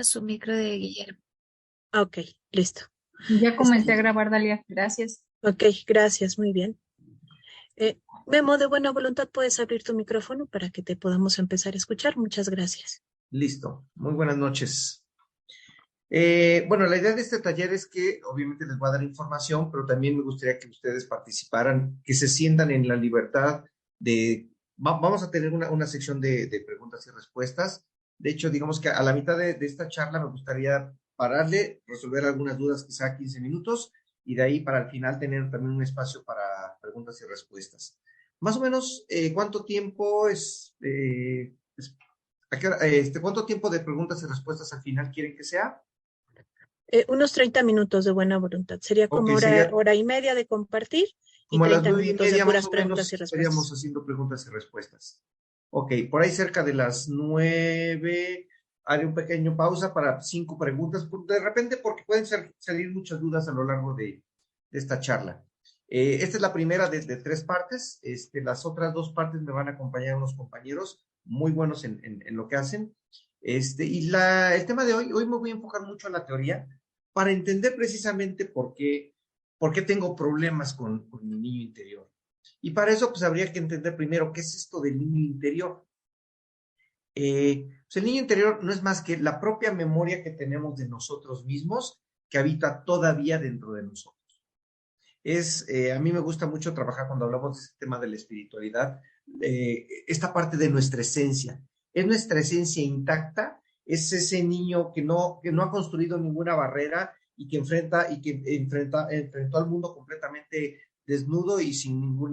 Su micro de Guillermo. Ok, listo. Ya comencé a Este, grabar, Dalia. Gracias. ok, gracias, muy bien. Memo, de buena voluntad, puedes abrir tu micrófono para que te podamos empezar a escuchar. Muchas gracias. Listo. Muy buenas noches. Bueno, la idea de este taller es que obviamente les voy a dar información, pero también me gustaría que ustedes participaran, que se sientan en la libertad de... vamos a tener una sección de preguntas y respuestas. De hecho, digamos que a la mitad de esta charla me gustaría pararle, resolver algunas dudas, quizá 15 minutos, y de ahí para al final tener también un espacio para preguntas y respuestas. Más o menos, ¿cuánto tiempo ¿cuánto tiempo de preguntas y respuestas al final quieren que sea? Unos 30 minutos de buena voluntad. Sería Ok, como hora, sería hora y media de compartir y como a las 30 nueve y minutos de media más puras o preguntas y menos estaríamos respuestas. haciendo preguntas y respuestas. Ok, por ahí cerca de las 9 haré un pequeño pausa para 5 preguntas, de repente porque pueden salir muchas dudas a lo largo de esta charla. Esta es la primera de 3 partes. Las otras 2 partes me van a acompañar unos compañeros muy buenos en lo que hacen. El tema de hoy me voy a enfocar mucho a la teoría para entender precisamente por qué tengo problemas con mi niño interior. Y para eso, pues habría que entender primero qué es esto del niño interior. Pues el niño interior no es más que la propia memoria que tenemos de nosotros mismos que habita todavía dentro de nosotros. A mí me gusta mucho trabajar cuando hablamos de este tema de la espiritualidad, esta parte de nuestra esencia. Es nuestra esencia intacta, es ese niño que no ha construido ninguna barrera y que enfrentó al mundo completamente desnudo y sin ningún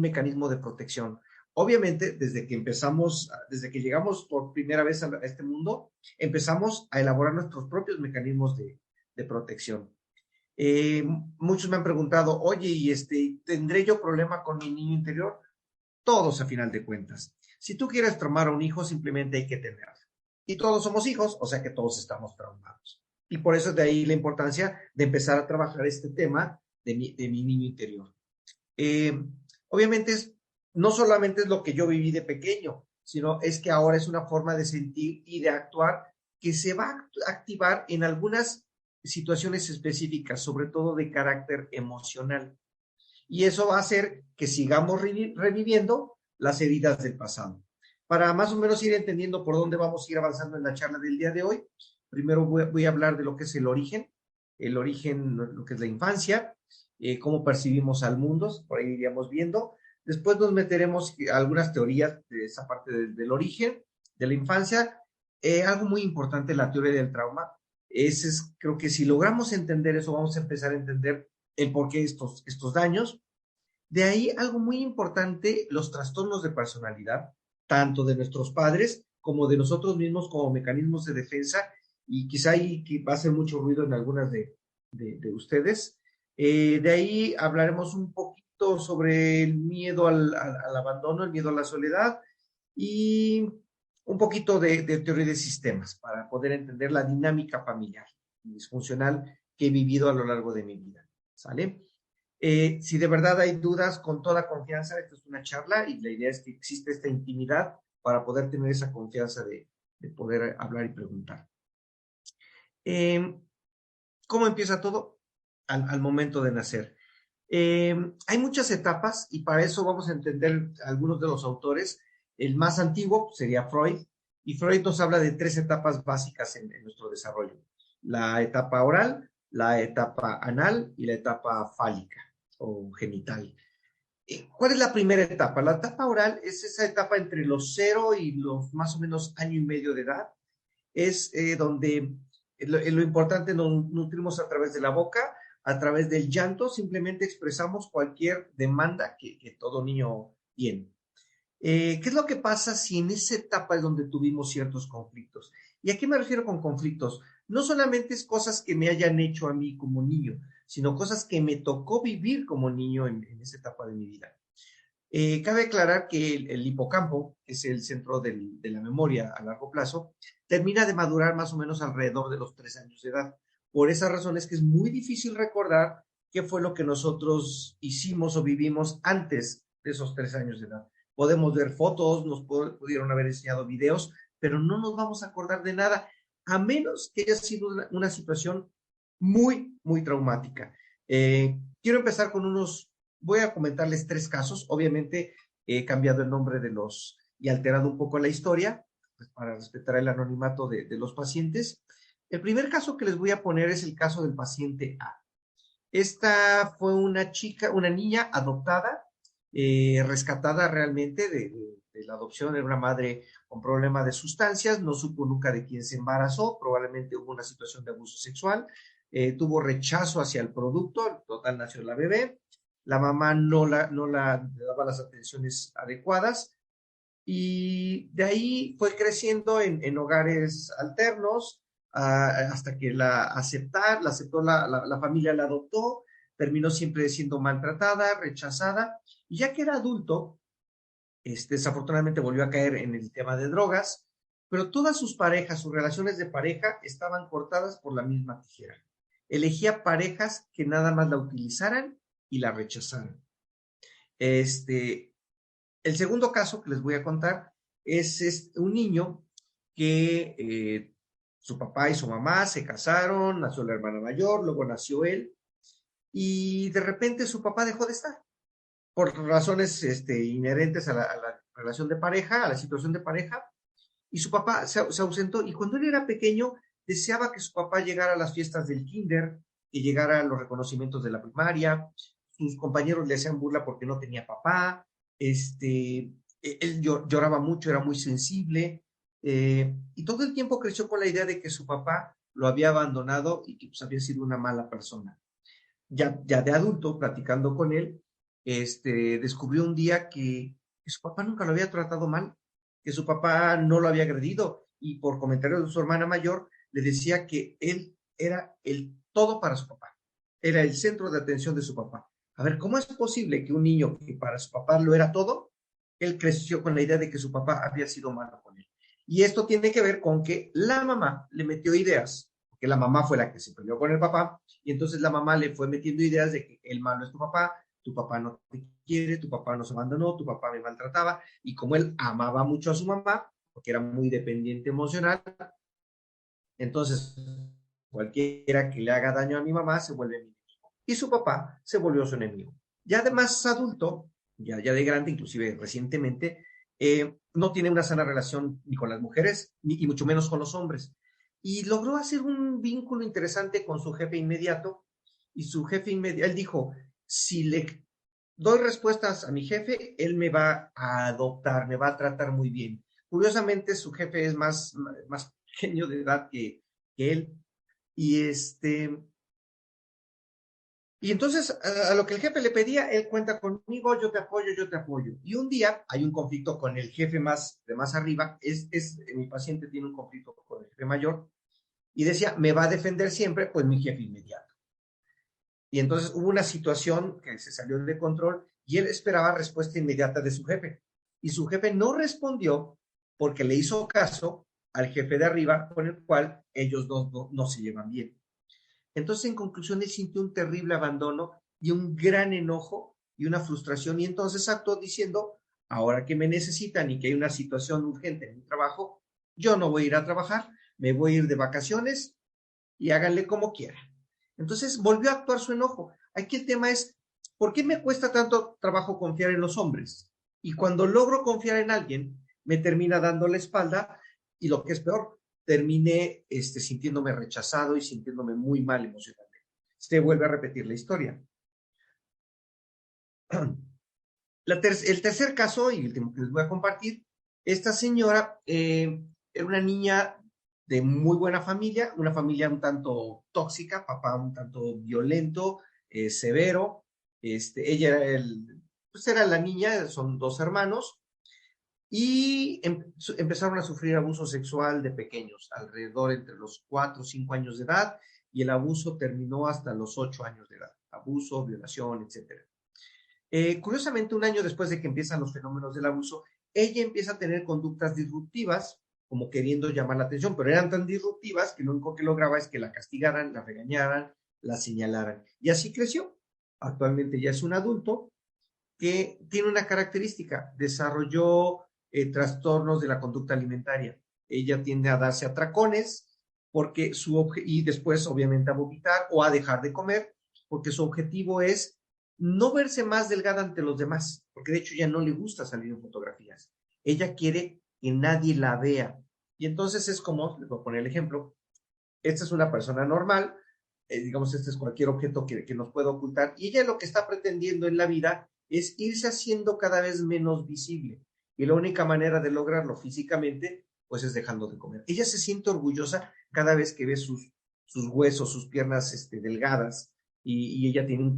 mecanismo de protección. Obviamente, desde que llegamos por primera vez a este mundo, empezamos a elaborar nuestros propios mecanismos de protección. Muchos me han preguntado, oye, ¿tendré yo problema con mi niño interior? Todos a final de cuentas. Si tú quieres traumar a un hijo, simplemente hay que tenerlo. Y todos somos hijos, o sea que todos estamos traumados. Y por eso es de ahí la importancia de empezar a trabajar este tema de mi niño interior. Eh, Obviamente no solamente es lo que yo viví de pequeño, sino es que ahora es una forma de sentir y de actuar que se va a activar en algunas situaciones específicas, sobre todo de carácter emocional. Y eso va a hacer que sigamos reviviendo las heridas del pasado. Para más o menos ir entendiendo por dónde vamos a ir avanzando en la charla del día de hoy, primero voy a hablar de lo que es el origen, lo que es la infancia, cómo percibimos al mundo, por ahí iríamos viendo. Después nos meteremos a algunas teorías de esa parte del origen, de la infancia. Algo muy importante, la teoría del trauma. Creo que si logramos entender eso, vamos a empezar a entender el por qué estos daños. De ahí algo muy importante, los trastornos de personalidad, tanto de nuestros padres como de nosotros mismos como mecanismos de defensa, y quizá ahí que va a hacer mucho ruido en algunas de ustedes. De ahí hablaremos un poquito sobre el miedo al abandono, el miedo a la soledad, y un poquito de teoría de sistemas para poder entender la dinámica familiar disfuncional que he vivido a lo largo de mi vida. ¿Sale? Si de verdad hay dudas, con toda confianza, esta es una charla y la idea es que existe esta intimidad para poder tener esa confianza de poder hablar y preguntar. ¿Cómo empieza todo? Al momento de nacer. Hay muchas etapas y para eso vamos a entender algunos de los autores. El más antiguo sería Freud, y Freud nos habla de 3 etapas básicas en nuestro desarrollo: la etapa oral, la etapa anal y la etapa fálica o genital. ¿Cuál es la primera etapa? La etapa oral es esa etapa entre los 0 y los más o menos año y medio de edad. Es donde lo importante nos nutrimos a través de la boca, a través del llanto, simplemente expresamos cualquier demanda que todo niño tiene. ¿Qué es lo que pasa si en esa etapa es donde tuvimos ciertos conflictos? ¿Y a qué me refiero con conflictos? No solamente es cosas que me hayan hecho a mí como niño, sino cosas que me tocó vivir como niño en esa etapa de mi vida. Cabe aclarar que el hipocampo, que es el centro de la memoria a largo plazo, termina de madurar más o menos alrededor de los 3 años de edad. Por esa razón es que es muy difícil recordar qué fue lo que nosotros hicimos o vivimos antes de esos 3 años de edad. Podemos ver fotos, nos pudieron haber enseñado videos, pero no nos vamos a acordar de nada, a menos que haya sido una situación muy, muy traumática. Quiero empezar con voy a comentarles 3 casos. Obviamente he cambiado el nombre y alterado un poco la historia, pues, para respetar el anonimato de los pacientes. El primer caso que les voy a poner es el caso del paciente A. Esta fue una niña adoptada, rescatada realmente de la adopción. Era una madre con problema de sustancias, no supo nunca de quién se embarazó, probablemente hubo una situación de abuso sexual, tuvo rechazo hacia el producto, total nació la bebé, la mamá no le daba las atenciones adecuadas, y de ahí fue creciendo en hogares alternos, hasta que la aceptó la familia, la adoptó, terminó siempre siendo maltratada, rechazada, y ya que era adulto, desafortunadamente volvió a caer en el tema de drogas, pero todas sus parejas, sus relaciones de pareja estaban cortadas por la misma tijera. Elegía parejas que nada más la utilizaran y la rechazaran. El segundo caso que les voy a contar es un niño que su papá y su mamá se casaron, nació la hermana mayor, luego nació él, y de repente su papá dejó de estar por razones inherentes a la relación de pareja, a la situación de pareja, y su papá se ausentó, y cuando él era pequeño deseaba que su papá llegara a las fiestas del kinder, que llegara a los reconocimientos de la primaria. Sus compañeros le hacían burla porque no tenía papá. Él lloraba mucho, era muy sensible, y todo el tiempo creció con la idea de que su papá lo había abandonado y que pues, había sido una mala persona. Ya de adulto, platicando con él, descubrió un día que su papá nunca lo había tratado mal, que su papá no lo había agredido, y por comentarios de su hermana mayor le decía que él era el todo para su papá, era el centro de atención de su papá. A ver, ¿cómo es posible que un niño que para su papá lo era todo, él creció con la idea de que su papá había sido malo con él? Y esto tiene que ver con que la mamá le metió ideas, porque la mamá fue la que se peleó con el papá, y entonces la mamá le fue metiendo ideas de que el malo es tu papá no te quiere, tu papá nos abandonó, tu papá me maltrataba, y como él amaba mucho a su mamá, porque era muy dependiente emocional, entonces cualquiera que le haga daño a mi mamá se vuelve mi enemigo. Y su papá se volvió su enemigo. Ya además adulto, ya de grande, inclusive recientemente, no tiene una sana relación ni con las mujeres, y mucho menos con los hombres. Y logró hacer un vínculo interesante con su jefe inmediato, y su jefe inmediato, él dijo, si le doy respuestas a mi jefe, él me va a adoptar, me va a tratar muy bien. Curiosamente, su jefe es más pequeño de edad que él, y y entonces a lo que el jefe le pedía, él cuenta conmigo, yo te apoyo, yo te apoyo. Y un día hay un conflicto con el jefe de más arriba, mi paciente tiene un conflicto con el jefe mayor, y decía, me va a defender siempre, pues mi jefe inmediato. Y entonces hubo una situación que se salió de control, y él esperaba respuesta inmediata de su jefe. Y su jefe no respondió porque le hizo caso al jefe de arriba, con el cual ellos no se llevan bien. Entonces, en conclusión, él sintió un terrible abandono y un gran enojo y una frustración, y entonces actuó diciendo, ahora que me necesitan y que hay una situación urgente en mi trabajo, yo no voy a ir a trabajar, me voy a ir de vacaciones y háganle como quieran. Entonces volvió a actuar su enojo. Aquí el tema es, ¿por qué me cuesta tanto trabajo confiar en los hombres? Y cuando logro confiar en alguien, me termina dando la espalda, y lo que es peor, terminé sintiéndome rechazado y sintiéndome muy mal emocionalmente. Se vuelve a repetir la historia. El tercer caso, y el que les voy a compartir, esta señora era una niña de muy buena familia, una familia un tanto tóxica, papá un tanto violento, severo. Ella era la niña, son 2 hermanos, y empezaron a sufrir abuso sexual de pequeños, alrededor entre los 4 o 5 años de edad, y el abuso terminó hasta los 8 años de edad. Abuso, violación, etcétera. Curiosamente, un año después de que empiezan los fenómenos del abuso, ella empieza a tener conductas disruptivas, como queriendo llamar la atención, pero eran tan disruptivas que lo único que lograba es que la castigaran, la regañaran, la señalaran. Y así creció. Actualmente ya es un adulto que tiene una característica, desarrolló trastornos de la conducta alimentaria. ella tiende a darse atracones porque y después obviamente a vomitar o a dejar de comer, porque su objetivo es no verse más delgada ante los demás, porque de hecho ya no le gusta salir en fotografías. Ella quiere que nadie la vea. Y entonces es como, les voy a poner el ejemplo, esta es una persona normal, digamos, este es cualquier objeto que nos pueda ocultar, y ella lo que está pretendiendo en la vida es irse haciendo cada vez menos visible. Y la única manera de lograrlo físicamente, pues es dejando de comer. Ella se siente orgullosa cada vez que ve sus huesos, sus piernas delgadas, y ella tiene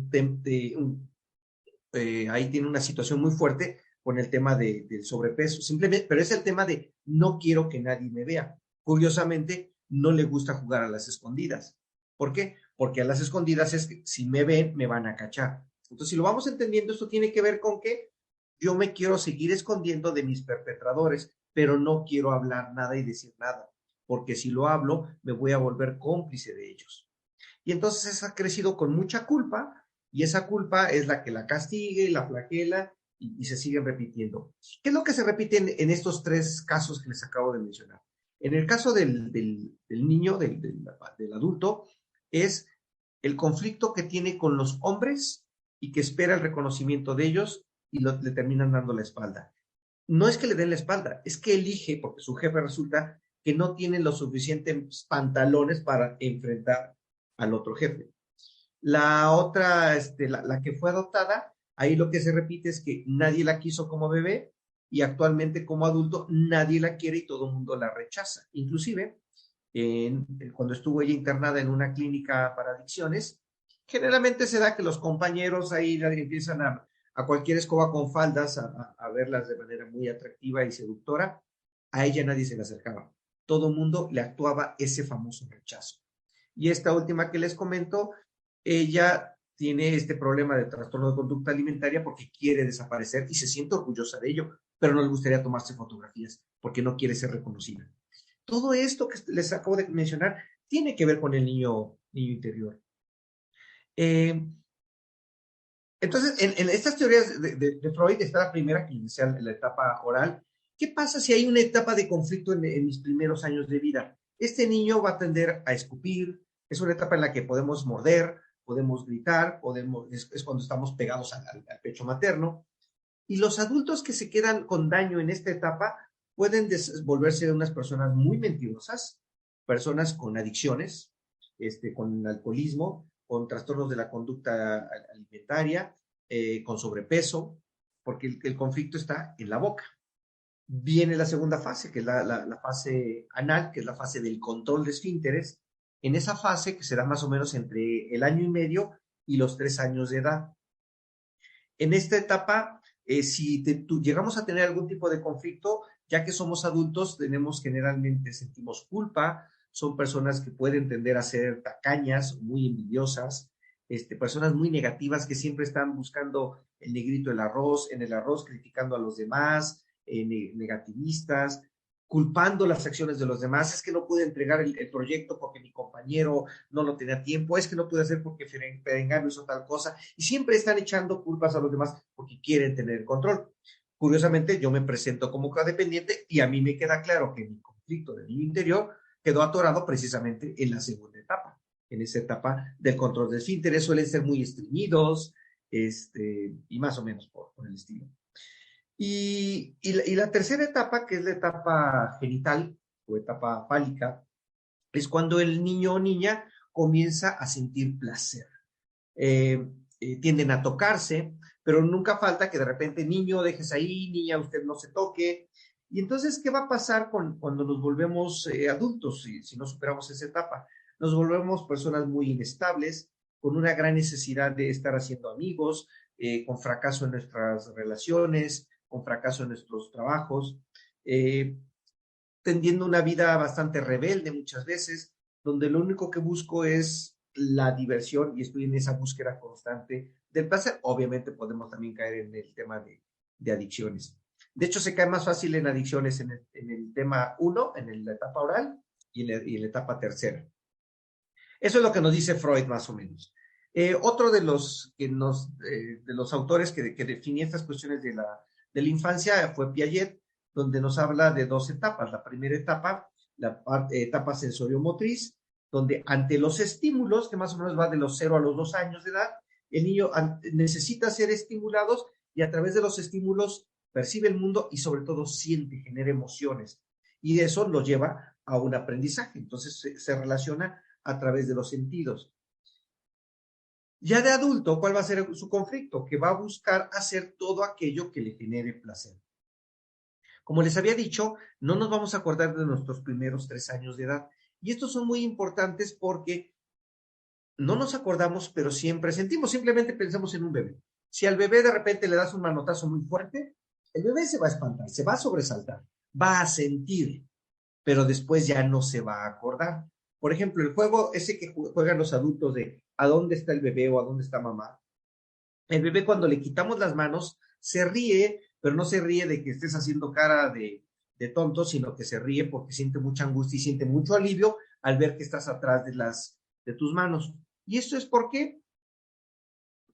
ahí tiene una situación muy fuerte con el tema del sobrepeso, simplemente, pero es el tema de no quiero que nadie me vea. Curiosamente, no le gusta jugar a las escondidas. ¿Por qué? Porque a las escondidas es que si me ven, me van a cachar. Entonces, si lo vamos entendiendo, esto tiene que ver con que yo me quiero seguir escondiendo de mis perpetradores, pero no quiero hablar nada y decir nada, porque si lo hablo, me voy a volver cómplice de ellos. Y entonces ha crecido con mucha culpa, y esa culpa es la que la castigue, la flagela, y se siguen repitiendo. ¿Qué es lo que se repite en estos tres casos que les acabo de mencionar? En el caso del niño, del adulto, es el conflicto que tiene con los hombres y que espera el reconocimiento de ellos y le terminan dando la espalda. No es que le den la espalda, es que elige, porque su jefe resulta que no tiene los suficientes pantalones para enfrentar al otro jefe. La otra, la que fue adoptada, ahí lo que se repite es que nadie la quiso como bebé y actualmente como adulto nadie la quiere y todo el mundo la rechaza. Inclusive, cuando estuvo ella internada en una clínica para adicciones, generalmente se da que los compañeros ahí empiezan a cualquier escoba con faldas a verlas de manera muy atractiva y seductora. A ella nadie se le acercaba. Todo el mundo le actuaba ese famoso rechazo. Y esta última que les comento, ella tiene este problema de trastorno de conducta alimentaria porque quiere desaparecer y se siente orgullosa de ello, pero no le gustaría tomarse fotografías porque no quiere ser reconocida. Todo esto que les acabo de mencionar tiene que ver con el niño interior. Entonces, en estas teorías de Freud está la primera, que inicia la etapa oral. ¿Qué pasa si hay una etapa de conflicto en mis primeros años de vida? Este niño va a tender a escupir, es una etapa en la que podemos morder, podemos gritar, es cuando estamos pegados al pecho materno. Y los adultos que se quedan con daño en esta etapa pueden volverse unas personas muy mentirosas, personas con adicciones, con alcoholismo, con trastornos de la conducta alimentaria, con sobrepeso, porque el conflicto está en la boca. Viene la segunda fase, que es la fase anal, que es la fase del control de esfínteres. En esa fase, que será más o menos entre el 1 año y medio y los 3 años de edad. En esta etapa, si llegamos a tener algún tipo de conflicto, ya que somos adultos, generalmente sentimos culpa, son personas que pueden tender a ser tacañas, muy envidiosas, personas muy negativas que siempre están buscando el negrito en el arroz, criticando a los demás, negativistas, culpando las acciones de los demás. Es que no pude entregar el proyecto porque mi compañero no lo tenía tiempo, es que no pude hacer porque Perengano hizo tal cosa, y siempre están echando culpas a los demás porque quieren tener el control. Curiosamente, yo me presento como codependiente y a mí me queda claro que mi conflicto de niño interior quedó atorado precisamente en la segunda etapa, en esa etapa del control del esfínter. Suelen ser muy estreñidos, y más o menos por el estilo. Y la tercera etapa, que es la etapa genital o etapa fálica, es cuando el niño o niña comienza a sentir placer. Tienden a tocarse, pero nunca falta que de repente, niño, dejes ahí, niña, usted no se toque. Y entonces, ¿qué va a pasar cuando nos volvemos adultos, si no superamos esa etapa? Nos volvemos personas muy inestables, con una gran necesidad de estar haciendo amigos, con fracaso en nuestras relaciones, con fracaso en nuestros trabajos, tendiendo una vida bastante rebelde muchas veces, donde lo único que busco es la diversión y estoy en esa búsqueda constante del placer. Obviamente podemos también caer en el tema de adicciones. De hecho, se cae más fácil en adicciones en el tema 1, en la etapa oral, y en la etapa tercera. Eso es lo que nos dice Freud, más o menos. Otro de los autores que definía estas cuestiones de la infancia fue Piaget, donde nos habla de dos etapas. La primera etapa, etapa sensorio-motriz, donde ante los estímulos, que más o menos va de los 0 a los 2 años de edad, el niño necesita ser estimulados y a través de los estímulos percibe el mundo y sobre todo siente, genera emociones. Y eso lo lleva a un aprendizaje. Entonces se relaciona a través de los sentidos. Ya de adulto, ¿cuál va a ser su conflicto? Que va a buscar hacer todo aquello que le genere placer. Como les había dicho, no nos vamos a acordar de nuestros primeros 3 años de edad. Y estos son muy importantes porque no nos acordamos, pero siempre sentimos, simplemente pensamos en un bebé. Si al bebé de repente le das un manotazo muy fuerte, el bebé se va a espantar, se va a sobresaltar, va a sentir, pero después ya no se va a acordar. Por ejemplo, el juego ese que juegan los adultos de ¿a dónde está el bebé o a dónde está mamá? El bebé cuando le quitamos las manos se ríe, pero no se ríe de que estés haciendo cara de tonto, sino que se ríe porque siente mucha angustia y siente mucho alivio al ver que estás atrás de tus manos. ¿Y esto es por qué?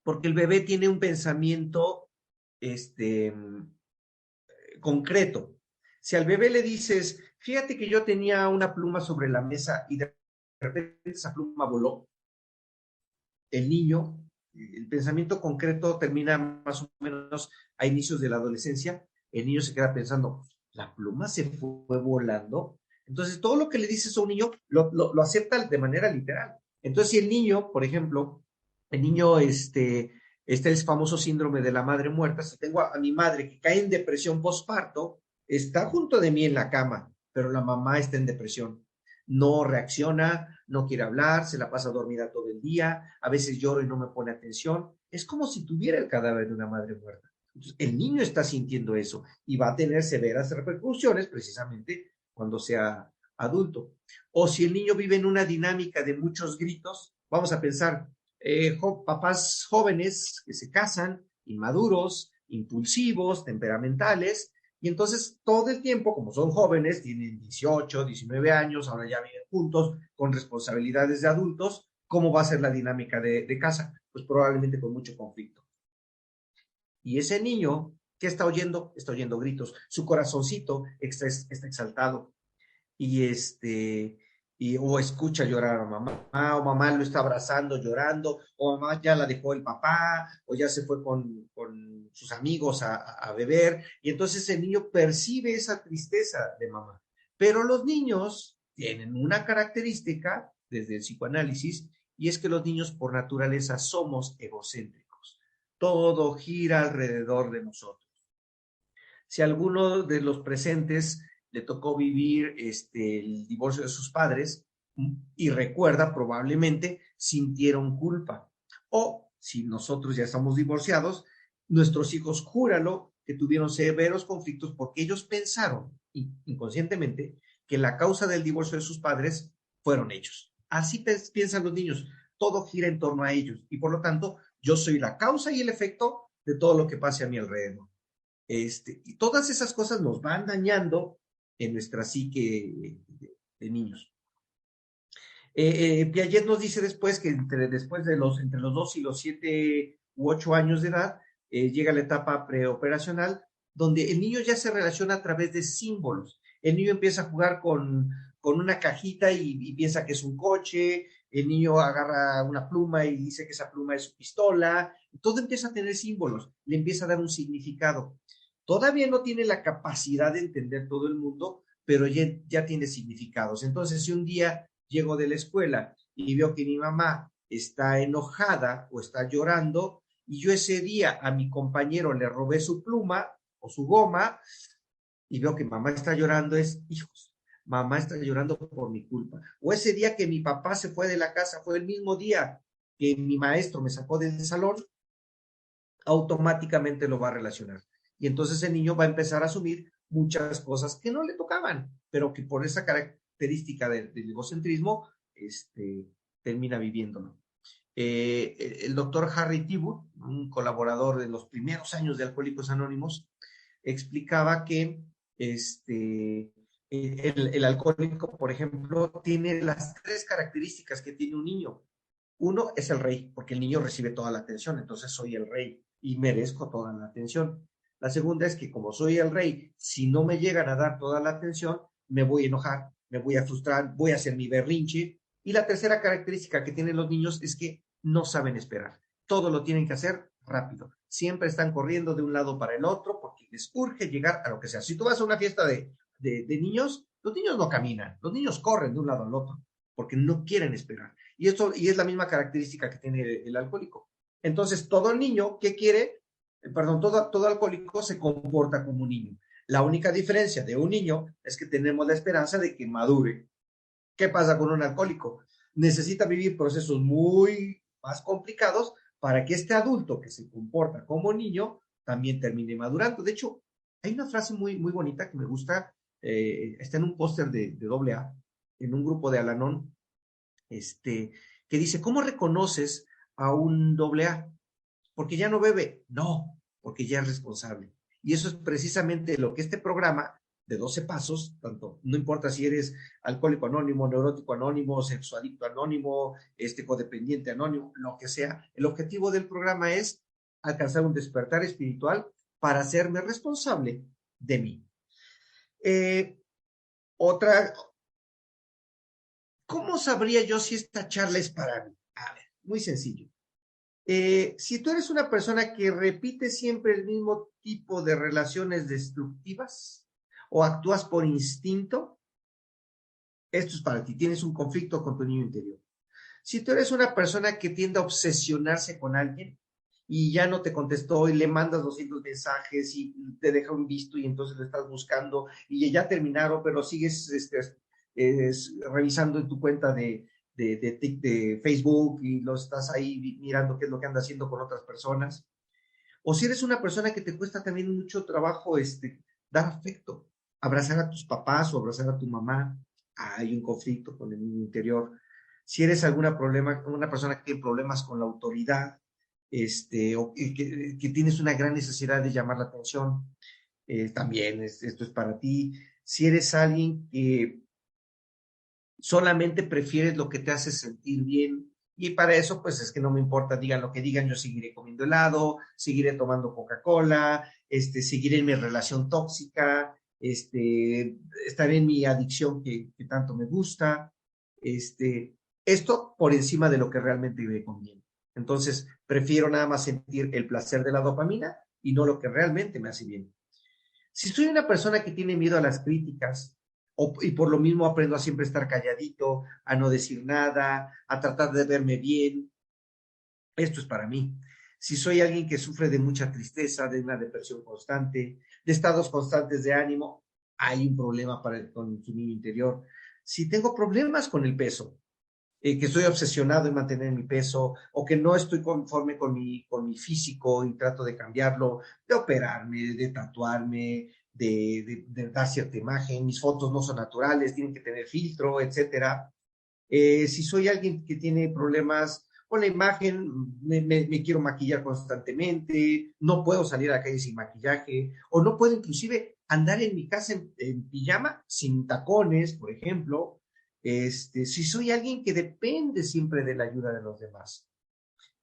Porque el bebé tiene un pensamiento concreto. Si al bebé le dices, fíjate que yo tenía una pluma sobre la mesa y de repente esa pluma voló, el niño, el pensamiento concreto termina más o menos a inicios de la adolescencia, el niño se queda pensando, la pluma se fue volando. Entonces, todo lo que le dices a un niño lo acepta de manera literal. Entonces, si el niño, por ejemplo, el niño, este el famoso síndrome de la madre muerta, si tengo a mi madre que cae en depresión postparto, está junto de mí en la cama, pero la mamá está en depresión. No reacciona, no quiere hablar, se la pasa dormida todo el día, a veces lloro y no me pone atención. Es como si tuviera el cadáver de una madre muerta. Entonces, el niño está sintiendo eso y va a tener severas repercusiones precisamente cuando sea adulto. O si el niño vive en una dinámica de muchos gritos, vamos a pensar, papás jóvenes que se casan, inmaduros, impulsivos, temperamentales, y entonces todo el tiempo, como son jóvenes, tienen 18, 19 años, ahora ya viven juntos, con responsabilidades de adultos, ¿cómo va a ser la dinámica de casa? Pues probablemente con mucho conflicto. Y ese niño, ¿qué está oyendo? Está oyendo gritos. Su corazoncito está exaltado. O escucha llorar a mamá, o mamá lo está abrazando llorando, o mamá ya la dejó el papá, o ya se fue con sus amigos a beber, y entonces el niño percibe esa tristeza de mamá. Pero los niños tienen una característica desde el psicoanálisis, y es que los niños por naturaleza somos egocéntricos. Todo gira alrededor de nosotros. Si alguno de los presentes le tocó vivir el divorcio de sus padres y recuerda, probablemente sintieron culpa. O si nosotros ya estamos divorciados, nuestros hijos, júralo, que tuvieron severos conflictos porque ellos pensaron inconscientemente que la causa del divorcio de sus padres fueron ellos. Así piensan los niños, todo gira en torno a ellos y por lo tanto yo soy la causa y el efecto de todo lo que pase a mi alrededor. Y todas esas cosas nos van dañando en nuestra psique de niños. Piaget nos dice después que entre los 2 y los 7 u 8 años de edad llega la etapa preoperacional donde el niño ya se relaciona a través de símbolos. El niño empieza a jugar con una cajita y piensa que es un coche, el niño agarra una pluma y dice que esa pluma es su pistola, todo empieza a tener símbolos, le empieza a dar un significado. Todavía no tiene la capacidad de entender todo el mundo, pero ya tiene significados. Entonces, si un día llego de la escuela y veo que mi mamá está enojada o está llorando, y yo ese día a mi compañero le robé su pluma o su goma, y veo que mamá está llorando, hijos, mamá está llorando por mi culpa. O ese día que mi papá se fue de la casa, fue el mismo día que mi maestro me sacó del salón, automáticamente lo va a relacionar. Y entonces el niño va a empezar a asumir muchas cosas que no le tocaban, pero que por esa característica del egocentrismo, termina viviéndolo. El doctor Harry Tiebout, un colaborador de los primeros años de Alcohólicos Anónimos, explicaba que el alcohólico, por ejemplo, tiene las 3 características que tiene un niño. Uno es el rey, porque el niño recibe toda la atención, entonces soy el rey y merezco toda la atención. La segunda es que como soy el rey, si no me llegan a dar toda la atención, me voy a enojar, me voy a frustrar, voy a hacer mi berrinche. Y la tercera característica que tienen los niños es que no saben esperar. Todo lo tienen que hacer rápido. Siempre están corriendo de un lado para el otro porque les urge llegar a lo que sea. Si tú vas a una fiesta de niños, los niños no caminan, los niños corren de un lado al otro porque no quieren esperar. Y es la misma característica que tiene el alcohólico. Entonces, todo niño que quiere, todo alcohólico se comporta como un niño. La única diferencia de un niño es que tenemos la esperanza de que madure. ¿Qué pasa con un alcohólico? Necesita vivir procesos muy más complicados para que este adulto que se comporta como niño también termine madurando. De hecho, hay una frase muy, muy bonita que me gusta, está en un póster de AA, en un grupo de Al-Anon, que dice, ¿cómo reconoces a un AA? ¿Porque ya no bebe? No, porque ya es responsable. Y eso es precisamente lo que este programa de 12 pasos, tanto, no importa si eres alcohólico anónimo, neurótico anónimo, sexuadicto anónimo, codependiente anónimo, lo que sea, el objetivo del programa es alcanzar un despertar espiritual para hacerme responsable de mí. ¿Cómo sabría yo si esta charla es para mí? A ver, muy sencillo. Si tú eres una persona que repite siempre el mismo tipo de relaciones destructivas o actúas por instinto, esto es para ti, tienes un conflicto con tu niño interior. Si tú eres una persona que tiende a obsesionarse con alguien y ya no te contestó y le mandas 200 mensajes y te deja un visto y entonces lo estás buscando y ya terminaron, pero sigues revisando en tu cuenta de Facebook y lo estás ahí mirando qué es lo que anda haciendo con otras personas. O si eres una persona que te cuesta también mucho trabajo dar afecto, abrazar a tus papás o abrazar a tu mamá, hay un conflicto con el niño interior. Si eres una persona que tiene problemas con la autoridad, o que tienes una gran necesidad de llamar la atención, también esto es para ti. Si eres alguien que solamente prefieres lo que te hace sentir bien, y para eso, pues es que no me importa, digan lo que digan, yo seguiré comiendo helado, seguiré tomando Coca-Cola, seguiré en mi relación tóxica, estaré en mi adicción que tanto me gusta, esto por encima de lo que realmente me conviene. Entonces, prefiero nada más sentir el placer de la dopamina y no lo que realmente me hace bien. Si soy una persona que tiene miedo a las críticas, y por lo mismo aprendo a siempre estar calladito, a no decir nada, a tratar de verme bien, esto es para mí. Si soy alguien que sufre de mucha tristeza, de una depresión constante, de estados constantes de ánimo, hay un problema con su niño interior. Si tengo problemas con el peso, que estoy obsesionado en mantener mi peso, o que no estoy conforme con mi físico y trato de cambiarlo, de operarme, de tatuarme, de dar cierta imagen, mis fotos no son naturales, tienen que tener filtro, etcétera. Si soy alguien que tiene problemas con la imagen, me quiero maquillar constantemente, no puedo salir a la calle sin maquillaje, o no puedo inclusive andar en mi casa en pijama, sin tacones, por ejemplo. Si soy alguien que depende siempre de la ayuda de los demás,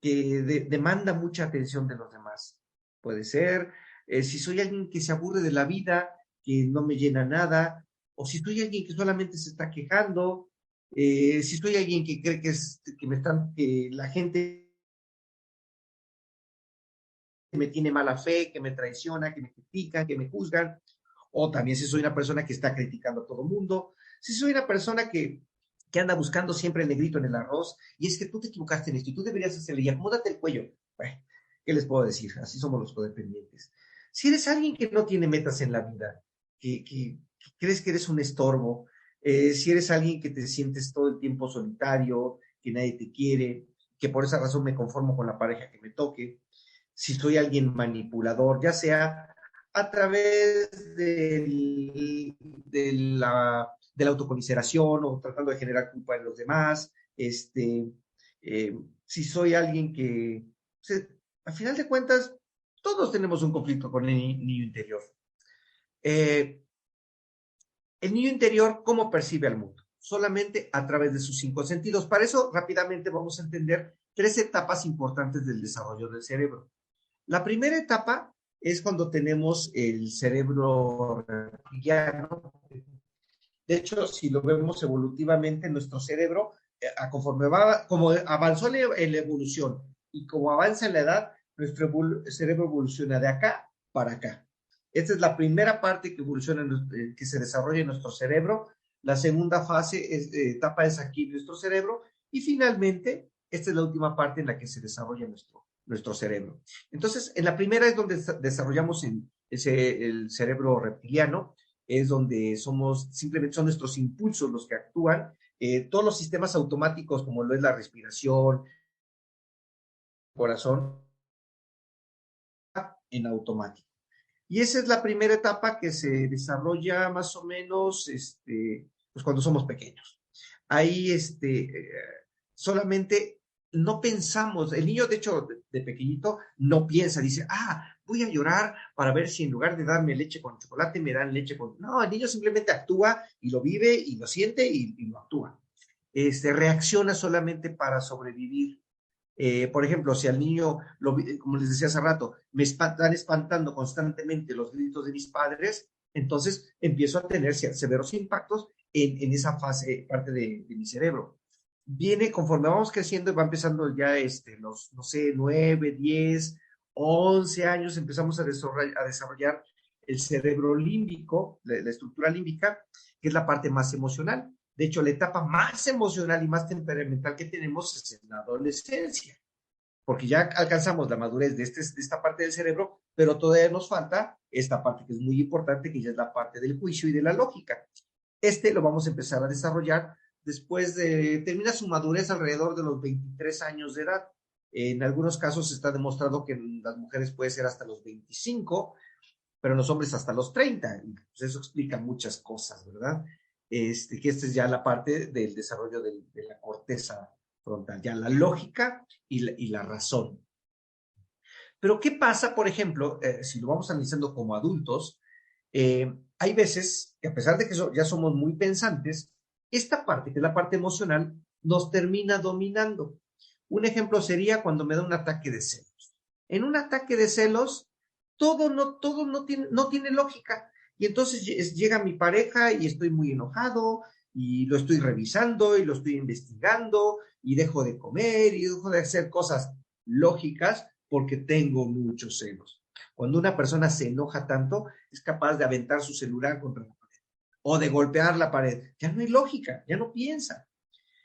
que demanda mucha atención de los demás, puede ser. Si soy alguien que se aburre de la vida, que no me llena nada, o si soy alguien que solamente se está quejando, si soy alguien que cree que la gente me tiene mala fe, que me traiciona, que me critican, que me juzgan, o también si soy una persona que está criticando a todo el mundo, si soy una persona que anda buscando siempre el negrito en el arroz, y es que tú te equivocaste en esto, y tú deberías hacerle, y acomódate el cuello. Bueno, ¿qué les puedo decir? Así somos los codependientes. Si eres alguien que no tiene metas en la vida, que crees que eres un estorbo, si eres alguien que te sientes todo el tiempo solitario, que nadie te quiere, que por esa razón me conformo con la pareja que me toque, si soy alguien manipulador, ya sea a través de la autocomiseración o tratando de generar culpa en los demás, si soy alguien que, al final de cuentas, todos tenemos un conflicto con el niño interior. El niño interior, ¿cómo percibe al mundo? Solamente a través de sus 5 sentidos. Para eso, rápidamente vamos a entender 3 etapas importantes del desarrollo del cerebro. La primera etapa es cuando tenemos el cerebro reptiliano. De hecho, si lo vemos evolutivamente, nuestro cerebro, conforme va, como avanzó en la evolución y como avanza en la edad, nuestro cerebro evoluciona de acá para acá. Esta es la primera parte que evoluciona, que se desarrolla en nuestro cerebro. La segunda fase, etapa es aquí nuestro cerebro. Y finalmente, esta es la última parte en la que se desarrolla nuestro cerebro. Entonces, en la primera es donde desarrollamos el cerebro reptiliano, es donde simplemente son nuestros impulsos los que actúan, todos los sistemas automáticos como lo es la respiración, corazón, en automático. Y esa es la primera etapa que se desarrolla más o menos pues cuando somos pequeños. Ahí solamente no pensamos, el niño de hecho de pequeñito no piensa, dice, voy a llorar para ver si en lugar de darme leche con chocolate me dan leche con... No, el niño simplemente actúa y lo vive y lo siente y lo actúa. Reacciona solamente para sobrevivir. Por ejemplo, si al niño, como les decía hace rato, me están espantando constantemente los gritos de mis padres, entonces empiezo a tener severos impactos en esa fase, parte de mi cerebro. Viene conforme vamos creciendo y va empezando ya los, no sé, 9, 10, 11 años, empezamos a desarrollar el cerebro límbico, la estructura límbica, que es la parte más emocional. De hecho, la etapa más emocional y más temperamental que tenemos es en la adolescencia, porque ya alcanzamos la madurez de esta parte del cerebro, pero todavía nos falta esta parte que es muy importante, que ya es la parte del juicio y de la lógica. Lo vamos a empezar a desarrollar termina su madurez alrededor de los 23 años de edad. En algunos casos está demostrado que en las mujeres puede ser hasta los 25, pero en los hombres hasta los 30. Pues eso explica muchas cosas, ¿verdad? Que esta es ya la parte del desarrollo de la corteza frontal, ya la lógica y la razón. Pero ¿qué pasa, por ejemplo, si lo vamos analizando como adultos? Hay veces que a pesar de que ya somos muy pensantes, esta parte, que es la parte emocional, nos termina dominando. Un ejemplo sería cuando me da un ataque de celos. En un ataque de celos, todo no tiene lógica. Y entonces llega mi pareja y estoy muy enojado y lo estoy revisando y lo estoy investigando y dejo de comer y dejo de hacer cosas lógicas porque tengo muchos celos. Cuando una persona se enoja tanto, es capaz de aventar su celular contra la pared o de golpear la pared. Ya no hay lógica, ya no piensa.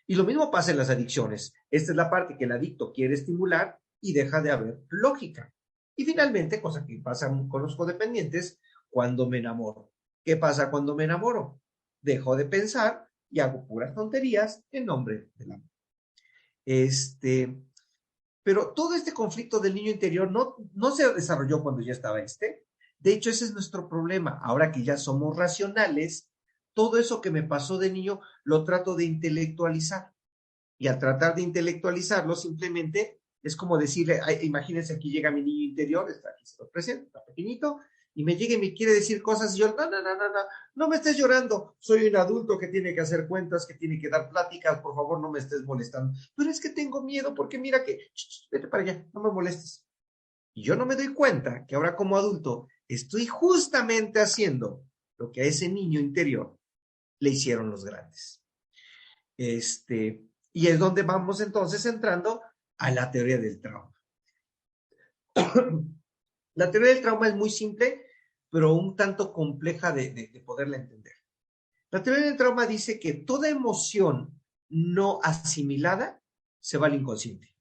Y lo mismo pasa en las adicciones. Esta es la parte que el adicto quiere estimular y deja de haber lógica. Y finalmente, cosa que pasa con los codependientes, cuando me enamoro. ¿Qué pasa cuando me enamoro? Dejo de pensar y hago puras tonterías en nombre del amor. Pero todo este conflicto del niño interior no se desarrolló cuando ya estaba De hecho, ese es nuestro problema. Ahora que ya somos racionales, todo eso que me pasó de niño lo trato de intelectualizar. Y al tratar de intelectualizarlo, simplemente es como decirle, imagínense, aquí llega mi niño interior, está aquí, se lo presento, está pequeñito, y me llega y me quiere decir cosas, y yo, no me estés llorando, soy un adulto que tiene que hacer cuentas, que tiene que dar pláticas, por favor, no me estés molestando. Pero es que tengo miedo, porque mira que, vete para allá, no me molestes. Y yo no me doy cuenta que ahora como adulto estoy justamente haciendo lo que a ese niño interior le hicieron los grandes. Y es donde vamos entonces entrando a la teoría del trauma. La teoría del trauma es muy simple, pero un tanto compleja de poderla entender. La teoría del trauma dice que toda emoción no asimilada se va al inconsciente.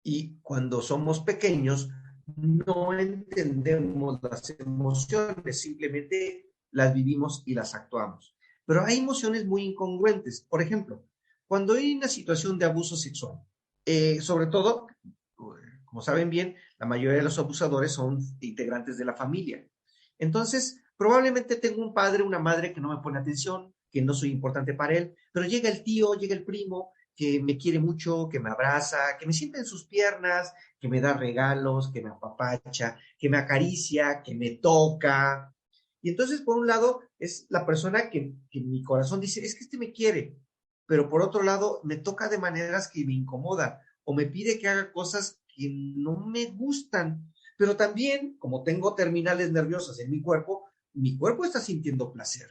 Y cuando somos pequeños, no entendemos las emociones, simplemente las vivimos y las actuamos. Pero hay emociones muy incongruentes. Por ejemplo, cuando hay una situación de abuso sexual, sobre todo, como saben bien, la mayoría de los abusadores son integrantes de la familia. Entonces, probablemente tengo un padre, una madre que no me pone atención, que no soy importante para él, pero llega el tío, llega el primo, que me quiere mucho, que me abraza, que me sienta en sus piernas, que me da regalos, que me apapacha, que me acaricia, que me toca. Y entonces, por un lado, es la persona que mi corazón dice, es que me quiere, pero por otro lado, me toca de maneras que me incomoda o me pide que haga cosas que no me gustan. Pero también, como tengo terminales nerviosas en mi cuerpo está sintiendo placer.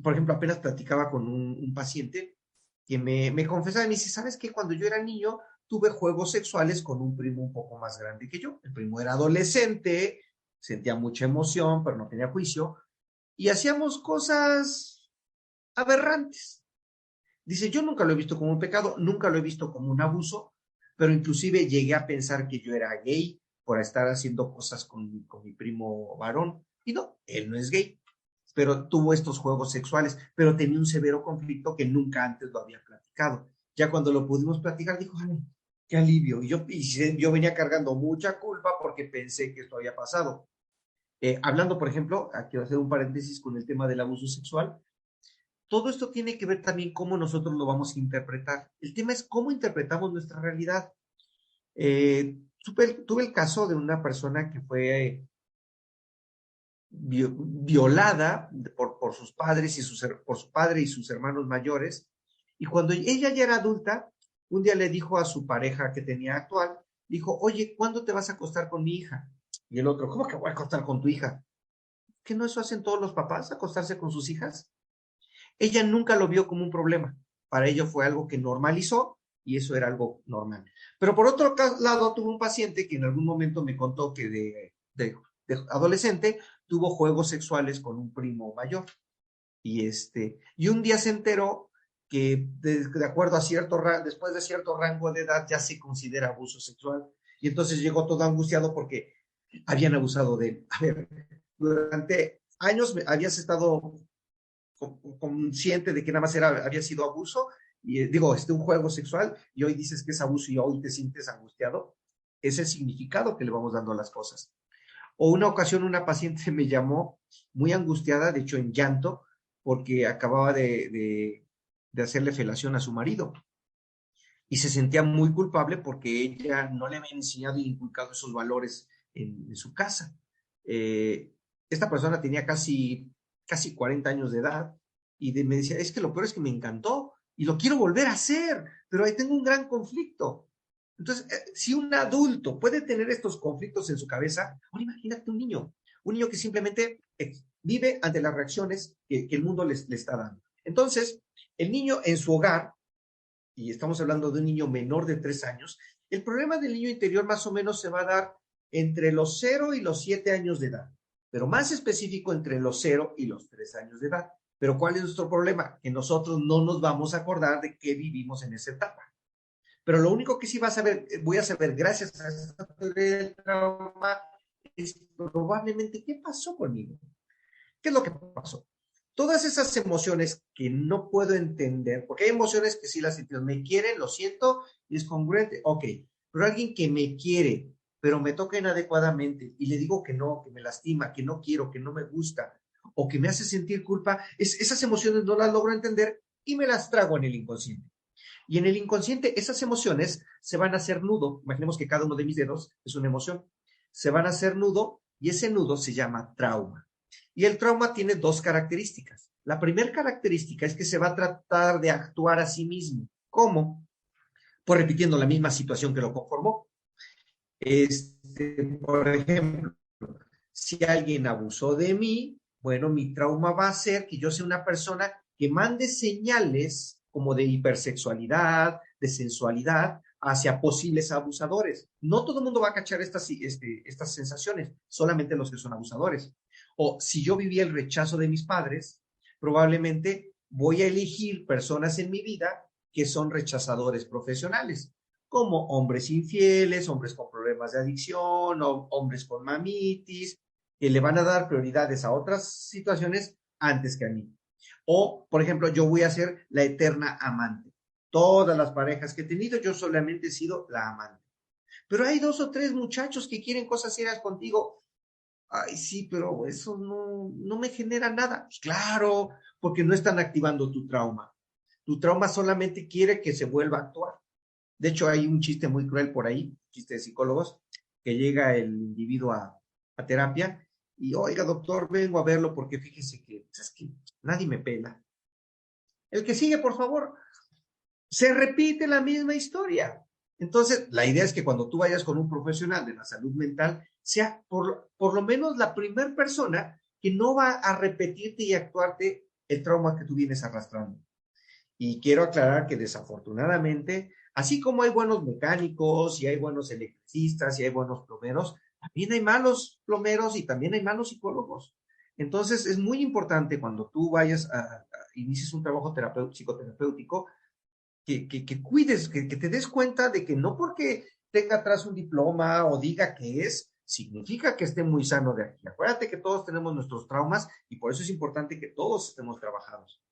Por ejemplo, apenas platicaba con un paciente que me confesaba y me dice, ¿sabes qué? Cuando yo era niño tuve juegos sexuales con un primo un poco más grande que yo. El primo era adolescente, sentía mucha emoción, pero no tenía juicio, y hacíamos cosas aberrantes. Dice, yo nunca lo he visto como un pecado, nunca lo he visto como un abuso, pero inclusive llegué a pensar que yo era gay por estar haciendo cosas con mi primo varón. Y no, él no es gay, pero tuvo estos juegos sexuales, pero tenía un severo conflicto que nunca antes lo había platicado. Ya cuando lo pudimos platicar, dijo, ay, qué alivio. Yo venía cargando mucha culpa porque pensé que esto había pasado. Hablando, por ejemplo, quiero hacer un paréntesis con el tema del abuso sexual. Todo esto tiene que ver también cómo nosotros lo vamos a interpretar. El tema es cómo interpretamos nuestra realidad. Tuve el caso de una persona que fue violada por sus padres por su padre y sus hermanos mayores, y cuando ella ya era adulta, un día le dijo a su pareja que tenía actual, dijo, oye, ¿cuándo te vas a acostar con mi hija? Y el otro, ¿cómo que voy a acostar con tu hija? ¿Que no eso hacen todos los papás, acostarse con sus hijas? Ella nunca lo vio como un problema, para ello fue algo que normalizó y eso era algo normal. Pero por otro lado, tuve un paciente que en algún momento me contó que de adolescente tuvo juegos sexuales con un primo mayor. Y un día se enteró que de acuerdo a después de cierto rango de edad ya se considera abuso sexual. Y entonces llegó todo angustiado porque habían abusado de él. A ver, durante años habías estado consciente de que nada más había sido abuso, y un juego sexual, y hoy dices que es abuso y hoy te sientes angustiado. Es el significado que le vamos dando a las cosas. O una ocasión una paciente me llamó muy angustiada, de hecho en llanto, porque acababa de hacerle felación a su marido. Y se sentía muy culpable porque ella no le había enseñado y inculcado esos valores en su casa. Esta persona tenía casi 40 años de edad y me decía, es que lo peor es que me encantó y lo quiero volver a hacer, pero ahí tengo un gran conflicto. Entonces, si un adulto puede tener estos conflictos en su cabeza, ahora imagínate un niño que simplemente vive ante las reacciones que el mundo le está dando. Entonces, el niño en su hogar, y estamos hablando de un niño menor de 3 años, el problema del niño interior más o menos se va a dar entre los 0 y los 7 años de edad, pero más específico entre los 0 y los 3 años de edad. Pero ¿cuál es nuestro problema? Que nosotros no nos vamos a acordar de qué vivimos en esa etapa. Pero lo único que sí voy a saber gracias a esta teoría del trauma es probablemente qué pasó conmigo. ¿Qué es lo que pasó? Todas esas emociones que no puedo entender, porque hay emociones que sí las siento, me quieren, lo siento, y es congruente, ok, pero alguien que me quiere, pero me toca inadecuadamente, y le digo que no, que me lastima, que no quiero, que no me gusta, o que me hace sentir culpa, esas emociones no las logro entender y me las trago en el inconsciente. Y en el inconsciente esas emociones se van a hacer nudo, imaginemos que cada uno de mis dedos es una emoción, se van a hacer nudo y ese nudo se llama trauma. Y el trauma tiene 2 características. La primera característica es que se va a tratar de actuar a sí mismo. ¿Cómo? Pues repitiendo la misma situación que lo conformó. Por ejemplo, si alguien abusó de mí, bueno, mi trauma va a ser que yo sea una persona que mande señales como de hipersexualidad, de sensualidad, hacia posibles abusadores. No todo el mundo va a cachar estas sensaciones, solamente los que son abusadores. O si yo vivía el rechazo de mis padres, probablemente voy a elegir personas en mi vida que son rechazadores profesionales, como hombres infieles, hombres con problemas de adicción, o hombres con mamitis, que le van a dar prioridades a otras situaciones antes que a mí. O, por ejemplo, yo voy a ser la eterna amante. Todas las parejas que he tenido, yo solamente he sido la amante. Pero hay 2 o 3 muchachos que quieren cosas serias contigo. Ay, sí, pero eso no me genera nada. Pues claro, porque no están activando tu trauma. Tu trauma solamente quiere que se vuelva a actuar. De hecho, hay un chiste muy cruel por ahí, chiste de psicólogos, que llega el individuo a terapia y, oiga, doctor, vengo a verlo porque fíjese que nadie me pela. El que sigue, por favor. Se repite la misma historia. Entonces, la idea es que cuando tú vayas con un profesional de la salud mental, sea por lo menos la primera persona que no va a repetirte y actuarte el trauma que tú vienes arrastrando. Y quiero aclarar que desafortunadamente, así como hay buenos mecánicos y hay buenos electricistas y hay buenos plomeros, también hay malos plomeros y también hay malos psicólogos. Entonces, es muy importante cuando tú vayas inicies un trabajo psicoterapéutico, que cuides, que te des cuenta de que no porque tenga atrás un diploma o diga que es, significa que esté muy sano de aquí. Acuérdate que todos tenemos nuestros traumas y por eso es importante que todos estemos trabajados.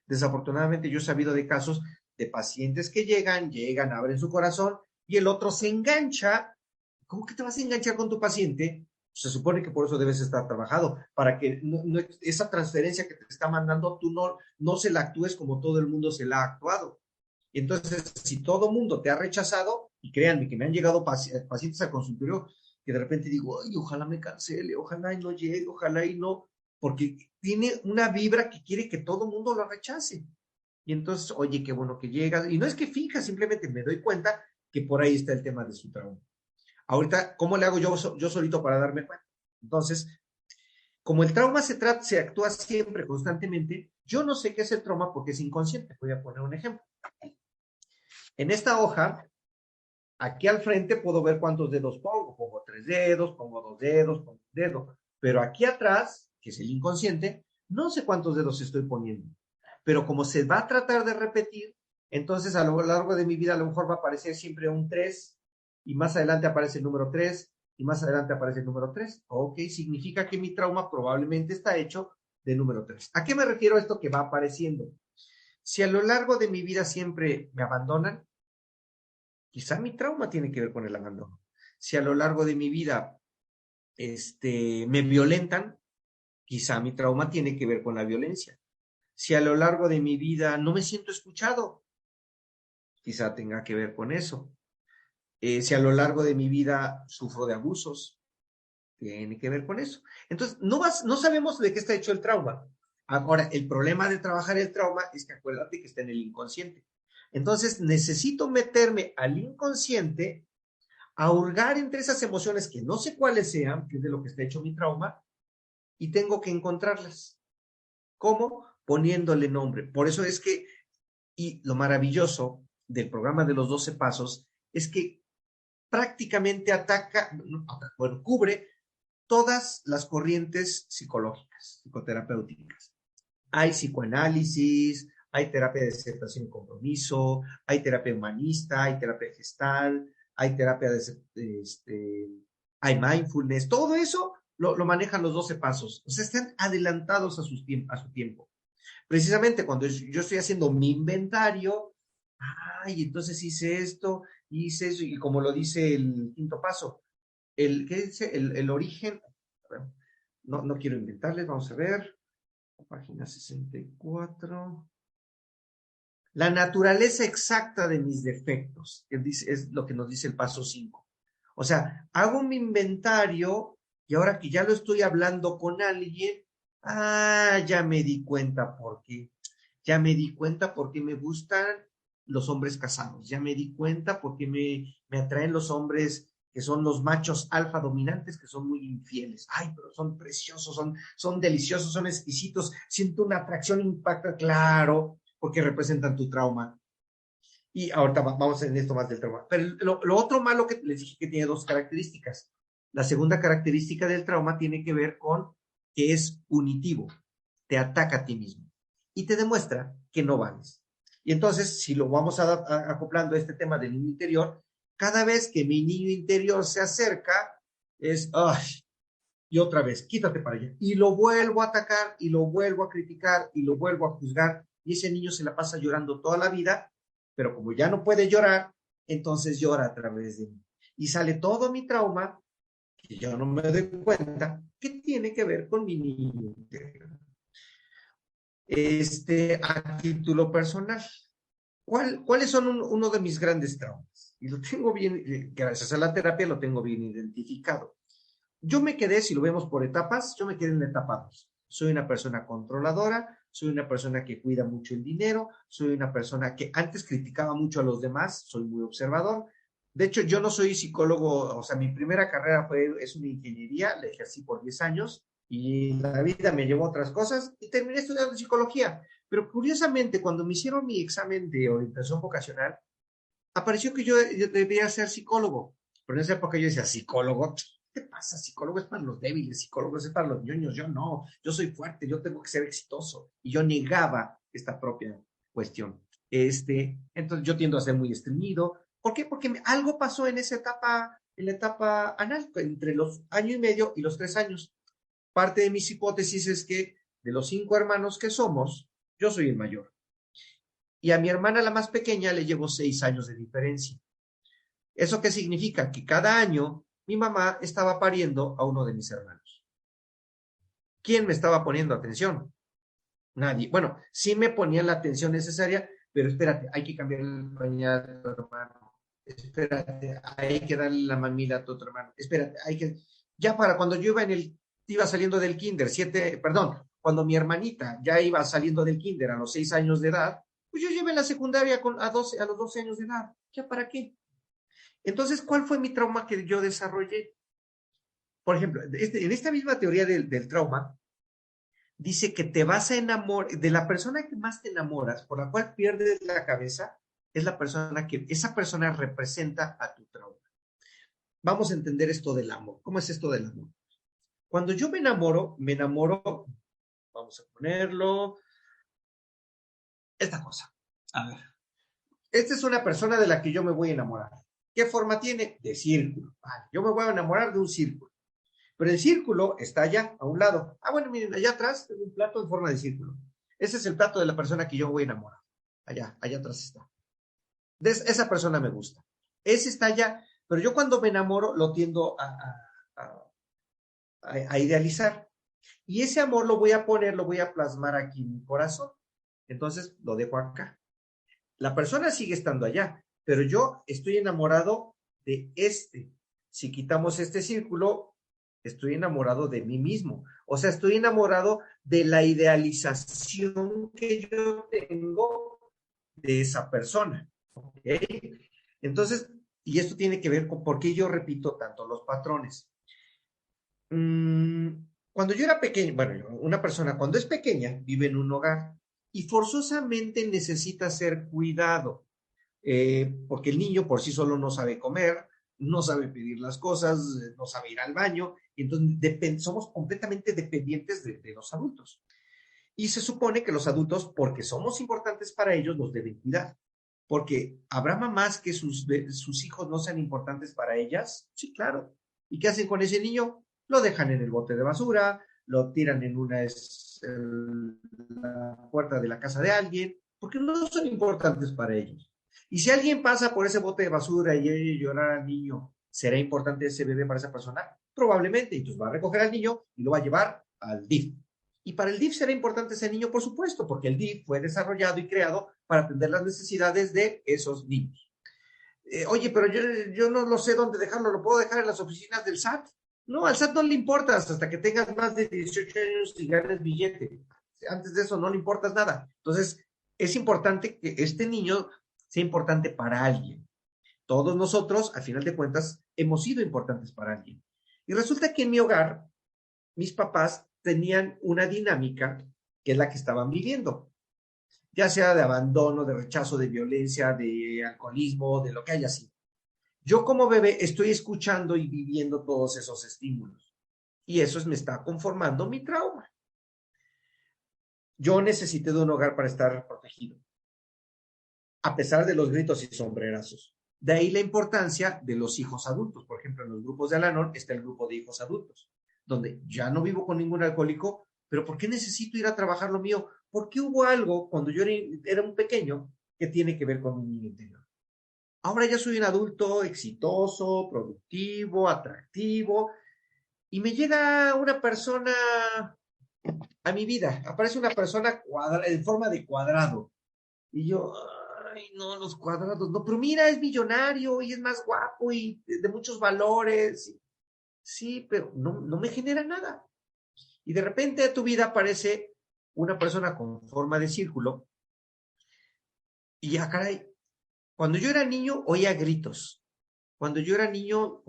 Desafortunadamente yo he sabido de casos de pacientes que llegan, abren su corazón y el otro se engancha. ¿Cómo que te vas a enganchar con tu paciente? Se supone que por eso debes estar trabajado, para que esa transferencia que te está mandando tú no se la actúes como todo el mundo se la ha actuado. Y entonces, si todo el mundo te ha rechazado, y créanme que me han llegado pacientes al consultorio que de repente digo, ay, ojalá me cancele, ojalá y no llegue, ojalá y no, porque tiene una vibra que quiere que todo el mundo lo rechace. Y entonces, oye, qué bueno que llega. Y no es que finja, simplemente me doy cuenta que por ahí está el tema de su trauma. Ahorita, ¿cómo le hago yo solito para darme cuenta? Entonces, como el trauma se actúa siempre, constantemente, yo no sé qué es el trauma porque es inconsciente. Voy a poner un ejemplo. En esta hoja, aquí al frente puedo ver cuántos dedos pongo. Pongo 3 dedos, pongo 2 dedos, pongo un dedo. Pero aquí atrás, que es el inconsciente, no sé cuántos dedos estoy poniendo. Pero como se va a tratar de repetir, entonces a lo largo de mi vida a lo mejor va a aparecer siempre un 3 y más adelante aparece el número 3 y más adelante aparece el número 3. Ok, significa que mi trauma probablemente está hecho de número 3. ¿A qué me refiero esto que va apareciendo? Si a lo largo de mi vida siempre me abandonan, quizá mi trauma tiene que ver con el abandono. Si a lo largo de mi vida me violentan, quizá mi trauma tiene que ver con la violencia. Si a lo largo de mi vida no me siento escuchado, quizá tenga que ver con eso. Si a lo largo de mi vida sufro de abusos, tiene que ver con eso. Entonces, no sabemos de qué está hecho el trauma. Ahora, el problema de trabajar el trauma es que acuérdate que está en el inconsciente. Entonces, necesito meterme al inconsciente a hurgar entre esas emociones que no sé cuáles sean, que es de lo que está hecho mi trauma, y tengo que encontrarlas. ¿Cómo? Poniéndole nombre. Por eso es que, y lo maravilloso del programa de los 12 pasos, es que prácticamente cubre todas las corrientes psicológicas, psicoterapéuticas. Hay psicoanálisis, hay terapia de aceptación y compromiso, hay terapia humanista, hay terapia gestal, hay terapia hay mindfulness, todo eso lo manejan los 12 pasos. O sea, están adelantados a su tiempo. Precisamente cuando yo estoy haciendo mi inventario, ay, entonces hice esto, hice eso, y como lo dice el quinto paso, ¿qué dice? El origen, no quiero inventarles, vamos a ver, página 64. La naturaleza exacta de mis defectos, es lo que nos dice el paso 5. O sea, hago mi inventario y ahora que ya lo estoy hablando con alguien, ya me di cuenta por qué. Ya me di cuenta por qué me gustan los hombres casados. Ya me di cuenta por qué me atraen los hombres que son los machos alfa dominantes, que son muy infieles. Ay, pero son preciosos, son deliciosos, son exquisitos. Siento una atracción, impacta, claro, porque representan tu trauma. Y ahorita vamos en esto más del trauma. Pero lo otro malo que les dije que tiene 2 características. La segunda característica del trauma tiene que ver con que es punitivo. Te ataca a ti mismo. Y te demuestra que no vales. Y entonces, si lo vamos acoplando a este tema del niño interior, cada vez que mi niño interior se acerca, es, ay, y otra vez, quítate para allá. Y lo vuelvo a atacar, y lo vuelvo a criticar, y lo vuelvo a juzgar. Y ese niño se la pasa llorando toda la vida, pero como ya no puede llorar, entonces llora a través de mí. Y sale todo mi trauma, que yo no me doy cuenta, que tiene que ver con mi niño interior. A título personal, ¿cuáles son uno de mis grandes traumas? Y lo tengo bien, gracias a la terapia lo tengo bien identificado. Yo me quedé, si lo vemos por etapas, yo me quedé en la etapa 2. Soy una persona controladora, soy una persona que cuida mucho el dinero, soy una persona que antes criticaba mucho a los demás, soy muy observador, De hecho, yo no soy psicólogo, o sea, mi primera carrera es una ingeniería, la ejercí por 10 años y la vida me llevó a otras cosas y terminé estudiando psicología. Pero curiosamente, cuando me hicieron mi examen de orientación vocacional, apareció que yo debía ser psicólogo. Pero en esa época yo decía, ¿psicólogo? ¿Qué te pasa? Psicólogo es para los débiles, psicólogo es para los ñoños. Yo no, yo soy fuerte, yo tengo que ser exitoso. Y yo negaba esta propia cuestión. Entonces yo tiendo a ser muy estreñido. ¿Por qué? Porque algo pasó en esa etapa, en la etapa anal, entre los año y medio y los 3 años. Parte de mis hipótesis es que de los 5 hermanos que somos, yo soy el mayor. Y a mi hermana, la más pequeña, le llevo 6 años de diferencia. ¿Eso qué significa? Que cada año mi mamá estaba pariendo a uno de mis hermanos. ¿Quién me estaba poniendo atención? Nadie. Bueno, sí me ponían la atención necesaria, pero espérate, hay que cambiar el pañal a tu hermano. Espérate, hay que darle la mamila a tu otro hermano. Espérate, hay que... Ya para cuando yo iba saliendo del kinder, cuando mi hermanita ya iba saliendo del kinder a los 6 años de edad, pues yo llevé la secundaria a los 12 años de edad. ¿Ya para qué? Entonces, ¿cuál fue mi trauma que yo desarrollé? Por ejemplo, en esta misma teoría del trauma, dice que te vas a enamorar, de la persona que más te enamoras, por la cual pierdes la cabeza, es la persona que, esa persona representa a tu trauma. Vamos a entender esto del amor. ¿Cómo es esto del amor? Cuando yo me enamoro, vamos a ponerlo, esta cosa. A ver. Esta es una persona de la que yo me voy a enamorar. ¿Qué forma tiene? De círculo. Vale, yo me voy a enamorar de un círculo. Pero el círculo está allá, a un lado. Bueno, miren, allá atrás tengo un plato en forma de círculo. Ese es el plato de la persona que yo voy a enamorar. Allá atrás está. Esa persona me gusta. Ese está allá, pero yo cuando me enamoro lo tiendo a idealizar. Y ese amor lo voy a plasmar aquí en mi corazón. Entonces lo dejo acá. La persona sigue estando allá, pero yo estoy enamorado de este. Si quitamos este círculo, estoy enamorado de mí mismo. O sea, estoy enamorado de la idealización que yo tengo de esa persona. ¿Okay? Entonces, y esto tiene que ver con por qué yo repito tanto los patrones. Cuando yo era pequeño, una persona cuando es pequeña vive en un hogar y forzosamente necesita ser cuidado, porque el niño por sí solo no sabe comer, no sabe pedir las cosas, no sabe ir al baño, y entonces somos completamente dependientes de los adultos. Y se supone que los adultos, porque somos importantes para ellos, nos deben cuidar. Porque ¿habrá mamás que sus hijos no sean importantes para ellas? Sí, claro. ¿Y qué hacen con ese niño? Lo dejan en el bote de basura, lo tiran en la puerta de la casa de alguien, porque no son importantes para ellos. Y si alguien pasa por ese bote de basura y oye llorar al niño, ¿será importante ese bebé para esa persona? Probablemente. Entonces va a recoger al niño y lo va a llevar al DIF. Y para el DIF será importante ese niño, por supuesto, porque el DIF fue desarrollado y creado para atender las necesidades de esos niños. Oye, pero yo no lo sé dónde dejarlo, ¿lo puedo dejar en las oficinas del SAT? No, al SAT no le importas hasta que tengas más de 18 años y ganes billete. Antes de eso no le importas nada. Entonces, es importante que este niño sea importante para alguien. Todos nosotros, al final de cuentas, hemos sido importantes para alguien. Y resulta que en mi hogar, mis papás tenían una dinámica que es la que estaban viviendo, ya sea de abandono, de rechazo, de violencia, de alcoholismo, de lo que haya sido. Yo como bebé estoy escuchando y viviendo todos esos estímulos y eso me está conformando mi trauma. Yo necesité de un hogar para estar protegido, a pesar de los gritos y sombrerazos. De ahí la importancia de los hijos adultos. Por ejemplo, en los grupos de Al-Anon está el grupo de hijos adultos, donde ya no vivo con ningún alcohólico, pero ¿por qué necesito ir a trabajar lo mío? Porque hubo algo cuando yo era un pequeño que tiene que ver con mi niño interior. Ahora ya soy un adulto exitoso, productivo, atractivo, y me llega una persona a mi vida. Aparece una persona en forma de cuadrado. Y yo, ay, no, los cuadrados, no, pero mira, es millonario y es más guapo y de muchos valores. Sí, pero no me genera nada. Y de repente a tu vida aparece una persona con forma de círculo. Y ya, caray, cuando yo era niño oía gritos. Cuando yo era niño,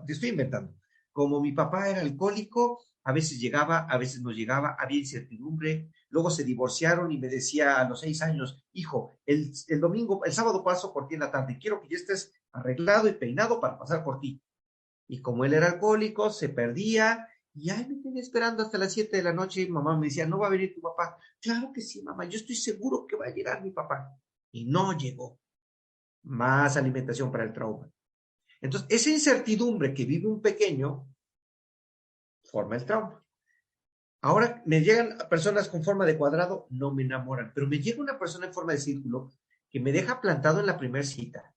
te estoy inventando, como mi papá era alcohólico, a veces llegaba, a veces no llegaba, había incertidumbre, luego se divorciaron y me decía a los 6 años, hijo, el domingo, el sábado paso por ti en la tarde, quiero que ya estés arreglado y peinado para pasar por ti. Y como él era alcohólico, se perdía, y ahí me tenía esperando hasta las 7 de la noche, y mamá me decía, ¿no va a venir tu papá? Claro que sí, mamá, yo estoy seguro que va a llegar mi papá. Y no llegó. Más alimentación para el trauma. Entonces, esa incertidumbre que vive un pequeño forma el trauma. Ahora me llegan personas con forma de cuadrado, no me enamoran, pero me llega una persona en forma de círculo que me deja plantado en la primera cita,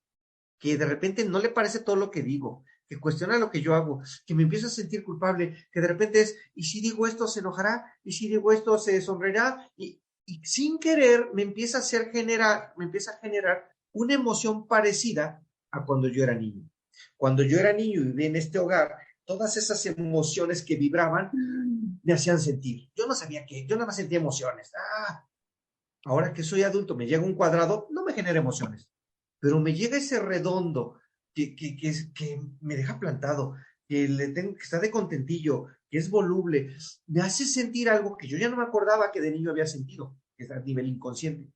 que de repente no le parece todo lo que digo, que cuestiona lo que yo hago, que me empiezo a sentir culpable, que de repente es, ¿y si digo esto se enojará? ¿Y si digo esto se sonreirá? Y sin querer me empieza a generar una emoción parecida a cuando yo era niño. Cuando yo era niño y vivía en este hogar, todas esas emociones que vibraban me hacían sentir. Yo no sabía qué, yo nada más sentía emociones. Ahora que soy adulto, me llega un cuadrado, no me genera emociones, pero me llega ese redondo que me deja plantado, que está de contentillo, que es voluble, me hace sentir algo que yo ya no me acordaba que de niño había sentido, que es a nivel inconsciente.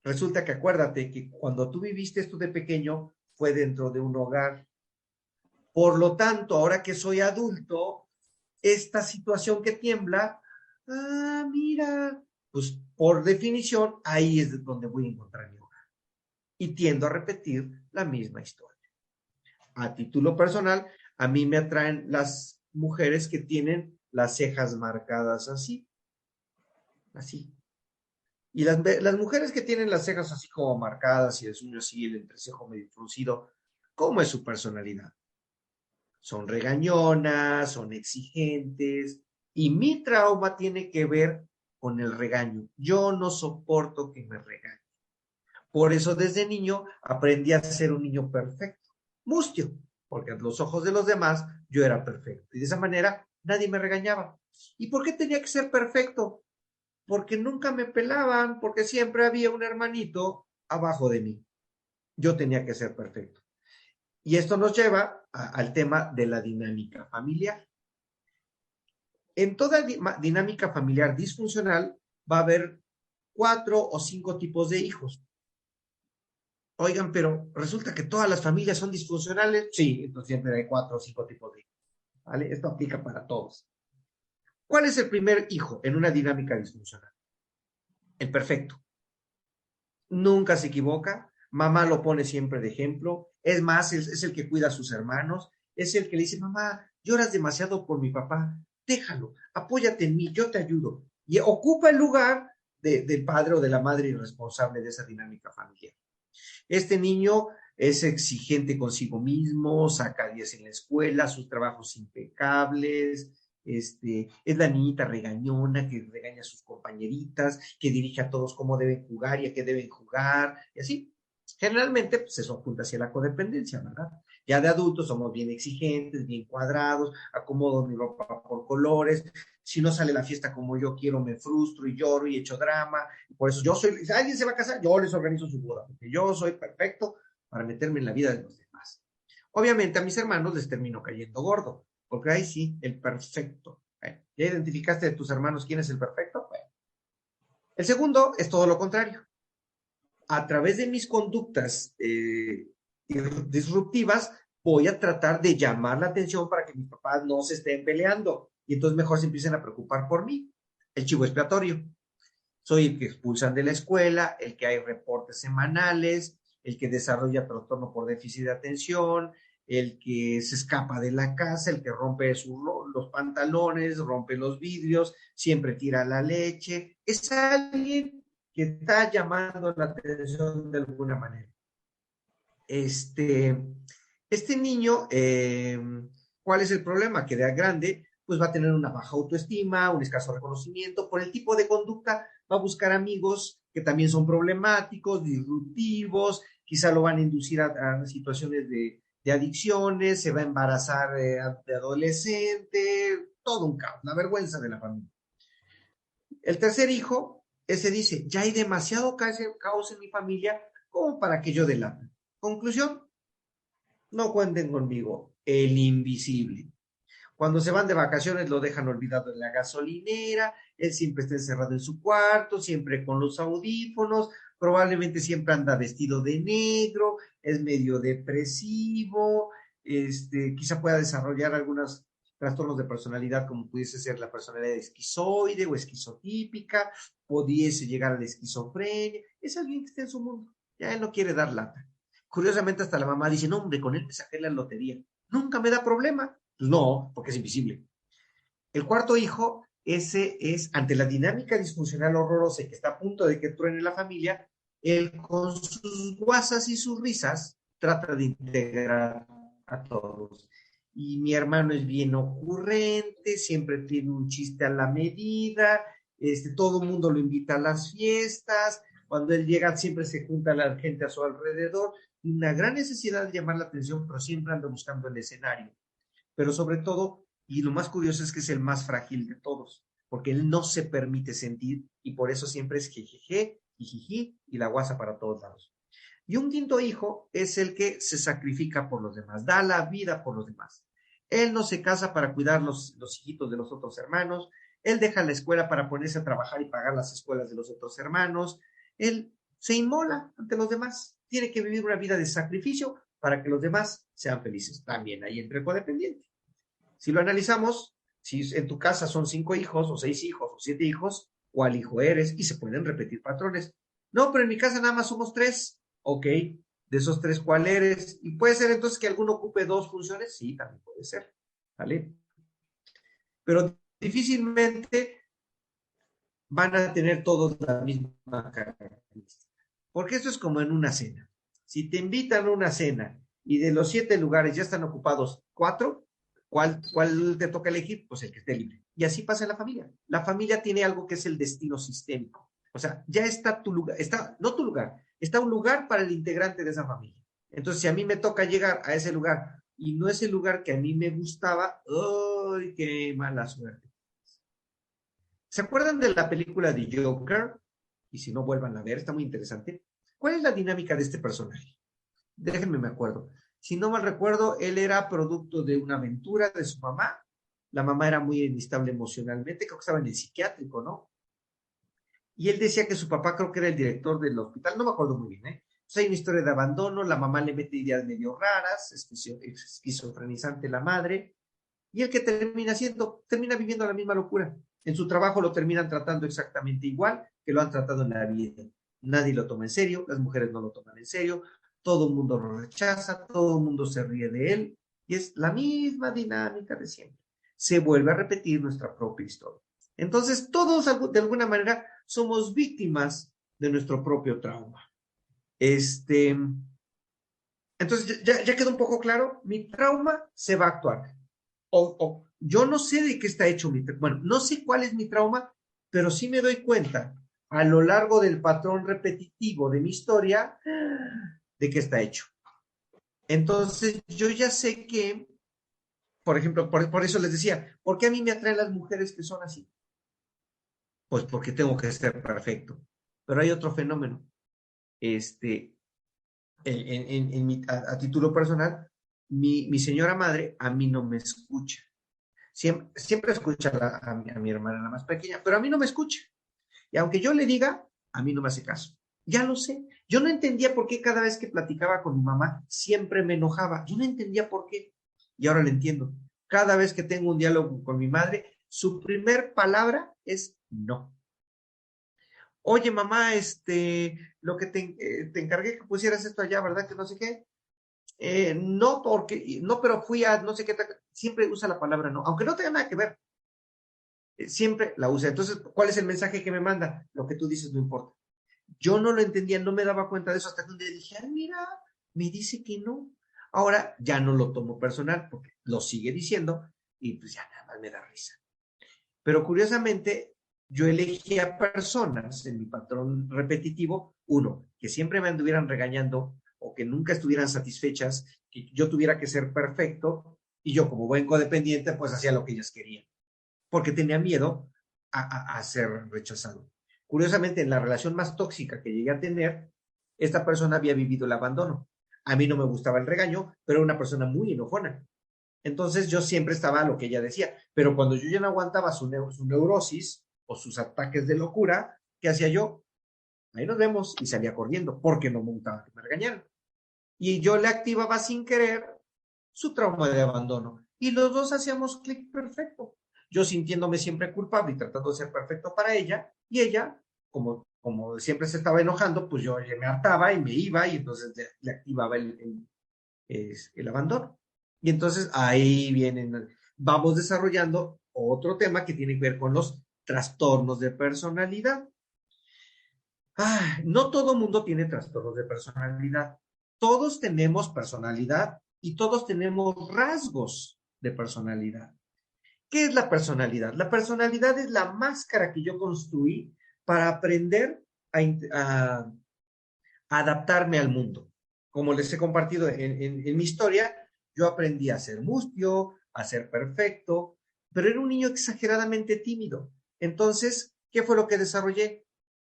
Resulta que acuérdate que cuando tú viviste esto de pequeño fue dentro de un hogar. Por lo tanto, ahora que soy adulto, esta situación que tiembla, mira, pues por definición, ahí es donde voy a encontrar mi hogar. Y tiendo a repetir la misma historia. A título personal, a mí me atraen las mujeres que tienen las cejas marcadas así, así. Y las mujeres que tienen las cejas así como marcadas y el sueño así, el entrecejo medio fruncido, ¿cómo es su personalidad? Son regañonas, son exigentes, y mi trauma tiene que ver con el regaño. Yo no soporto que me regañen. Por eso desde niño aprendí a ser un niño perfecto, mustio, porque a los ojos de los demás yo era perfecto. Y de esa manera nadie me regañaba. ¿Y por qué tenía que ser perfecto? Porque nunca me pelaban, porque siempre había un hermanito abajo de mí. Yo tenía que ser perfecto. Y esto nos lleva al tema de la dinámica familiar. En toda dinámica familiar disfuncional va a haber 4 o 5 tipos de hijos. Oigan, pero resulta que todas las familias son disfuncionales. Sí, entonces siempre hay 4 o 5 tipos de hijos. ¿Vale? Esto aplica para todos. ¿Cuál es el primer hijo en una dinámica disfuncional? El perfecto. Nunca se equivoca. Mamá lo pone siempre de ejemplo. Es más, es el que cuida a sus hermanos. Es el que le dice, mamá, lloras demasiado por mi papá. Déjalo, apóyate en mí, yo te ayudo. Y ocupa el lugar del padre o de la madre irresponsable de esa dinámica familiar. Este niño es exigente consigo mismo, saca 10 en la escuela, sus trabajos impecables, es la niñita regañona que regaña a sus compañeritas, que dirige a todos cómo deben jugar y a qué deben jugar, y así. Generalmente, pues eso apunta hacia la codependencia, ¿verdad? Ya de adultos somos bien exigentes, bien cuadrados, acomodo mi ropa por colores, si no sale la fiesta como yo quiero, me frustro y lloro y echo drama. Por eso yo soy, si alguien se va a casar, yo les organizo su boda, porque yo soy perfecto para meterme en la vida de los demás. Obviamente a mis hermanos les termino cayendo gordo, porque ahí sí, el perfecto. ¿Ya identificaste de tus hermanos quién es el perfecto? Bueno. El segundo es todo lo contrario. A través de mis conductas disruptivas, voy a tratar de llamar la atención para que mis papás no se estén peleando y entonces mejor se empiecen a preocupar por mí. El chivo expiatorio. Soy el que expulsan de la escuela, el que hay reportes semanales, el que desarrolla trastorno por déficit de atención, el que se escapa de la casa, el que rompe los pantalones, rompe los vidrios, siempre tira la leche. Es alguien que está llamando la atención de alguna manera. Este niño, ¿cuál es el problema? Que de grande, pues va a tener una baja autoestima, un escaso reconocimiento, por el tipo de conducta va a buscar amigos que también son problemáticos, disruptivos, quizá lo van a inducir a situaciones de adicciones, se va a embarazar de adolescente, todo un caos, la vergüenza de la familia. El tercer hijo, ese dice, ya hay demasiado caos en mi familia como para que yo delate. Conclusión, no cuenten conmigo, el invisible. Cuando se van de vacaciones lo dejan olvidado en la gasolinera, él siempre está encerrado en su cuarto, siempre con los audífonos, probablemente siempre anda vestido de negro, es medio depresivo, quizá pueda desarrollar algunos trastornos de personalidad como pudiese ser la personalidad esquizoide o esquizotípica, pudiese llegar a la esquizofrenia, es alguien que está en su mundo, ya él no quiere dar lata. Curiosamente hasta la mamá dice, no hombre, con él me saqué la lotería, nunca me da problema. No, porque es invisible. El cuarto hijo, ese es, ante la dinámica disfuncional horrorosa y que está a punto de que truene la familia, él con sus guasas y sus risas trata de integrar a todos. Y mi hermano es bien ocurrente, siempre tiene un chiste a la medida, todo el mundo lo invita a las fiestas, cuando él llega siempre se junta la gente a su alrededor, una gran necesidad de llamar la atención, pero siempre anda buscando el escenario. Pero sobre todo, y lo más curioso es que es el más frágil de todos, porque él no se permite sentir y por eso siempre es jejeje, jijiji y la guasa para todos lados. Y un quinto hijo es el que se sacrifica por los demás, da la vida por los demás. Él no se casa para cuidar los hijitos de los otros hermanos, él deja la escuela para ponerse a trabajar y pagar las escuelas de los otros hermanos, él se inmola ante los demás, tiene que vivir una vida de sacrificio para que los demás sean felices. También ahí entre codependiente. Si lo analizamos, si en tu casa son 5 hijos, o 6 hijos, o 7 hijos, ¿cuál hijo eres? Y se pueden repetir patrones. No, pero en mi casa nada más somos 3. Ok, de esos 3, ¿cuál eres? Y puede ser entonces que alguno ocupe 2 funciones. Sí, también puede ser. ¿Vale? Pero difícilmente van a tener todos la misma característica. Porque esto es como en una cena. Si te invitan a una cena y de los 7 lugares ya están ocupados 4, ¿cuál te toca elegir? Pues el que esté libre. Y así pasa en la familia. La familia tiene algo que es el destino sistémico. O sea, ya está tu lugar, no tu lugar, está un lugar para el integrante de esa familia. Entonces, si a mí me toca llegar a ese lugar y no es el lugar que a mí me gustaba, ¡ay, qué mala suerte! ¿Se acuerdan de la película de Joker? Y si no, vuelvan a ver, está muy interesante. ¿Cuál es la dinámica de este personaje? Déjenme me acuerdo. Si no mal recuerdo, él era producto de una aventura de su mamá. La mamá era muy inestable emocionalmente, creo que estaba en el psiquiátrico, ¿no? Y él decía que su papá creo que era el director del hospital, no me acuerdo muy bien, ¿eh? Entonces hay una historia de abandono, la mamá le mete ideas medio raras, esquizofrenizante la madre, y el que termina viviendo la misma locura. En su trabajo lo terminan tratando exactamente igual que lo han tratado en la vida. Nadie lo toma en serio, las mujeres no lo toman en serio, todo el mundo lo rechaza, todo el mundo se ríe de él, y es la misma dinámica de siempre. Se vuelve a repetir nuestra propia historia. Entonces, todos de alguna manera somos víctimas de nuestro propio trauma. Entonces, ya quedó un poco claro, mi trauma se va a actuar. Yo no sé de qué está hecho bueno, no sé cuál es mi trauma, pero sí me doy cuenta a lo largo del patrón repetitivo de mi historia de qué está hecho. Entonces, yo ya sé que, por ejemplo, por eso les decía, ¿por qué a mí me atraen las mujeres que son así? Pues porque tengo que ser perfecto. Pero hay otro fenómeno. A título personal, mi señora madre a mí no me escucha. Siempre escucha a mi hermana, la más pequeña, pero a mí no me escucha. Y aunque yo le diga, a mí no me hace caso. Ya lo sé. Yo no entendía por qué cada vez que platicaba con mi mamá siempre me enojaba. Yo no entendía por qué. Y ahora lo entiendo. Cada vez que tengo un diálogo con mi madre, su primer palabra es no. Oye, mamá, lo que te encargué que pusieras esto allá, ¿verdad? Que no sé qué. No, pero fui a no sé qué. Siempre usa la palabra no, aunque no tenga nada que ver. Siempre la usa. Entonces, ¿cuál es el mensaje que me manda? Lo que tú dices no importa. Yo no lo entendía, no me daba cuenta de eso hasta que un día dije, ay, mira, me dice que no. Ahora ya no lo tomo personal porque lo sigue diciendo y pues ya nada más me da risa. Pero curiosamente, yo elegía personas en mi patrón repetitivo, uno, que siempre me anduvieran regañando o que nunca estuvieran satisfechas, que yo tuviera que ser perfecto y yo como buen codependiente pues hacía lo que ellas querían, porque tenía miedo a ser rechazado. Curiosamente, en la relación más tóxica que llegué a tener, esta persona había vivido el abandono. A mí no me gustaba el regaño, pero era una persona muy enojona. Entonces yo siempre estaba a lo que ella decía, pero cuando yo ya no aguantaba su neurosis o sus ataques de locura, ¿qué hacía yo? Ahí nos vemos y salía corriendo porque no me gustaba que me regañaran. Y yo le activaba sin querer su trauma de abandono. Y los dos hacíamos clic perfecto. Yo sintiéndome siempre culpable y tratando de ser perfecto para ella, y ella, como siempre se estaba enojando, pues yo me hartaba y me iba y entonces le activaba el abandono. Y entonces ahí vienen, vamos desarrollando otro tema que tiene que ver con los trastornos de personalidad. No todo mundo tiene trastornos de personalidad. Todos tenemos personalidad y todos tenemos rasgos de personalidad. ¿Qué es la personalidad? La personalidad es la máscara que yo construí para aprender a adaptarme al mundo. Como les he compartido en mi historia, yo aprendí a ser mustio, a ser perfecto, pero era un niño exageradamente tímido. Entonces, ¿qué fue lo que desarrollé?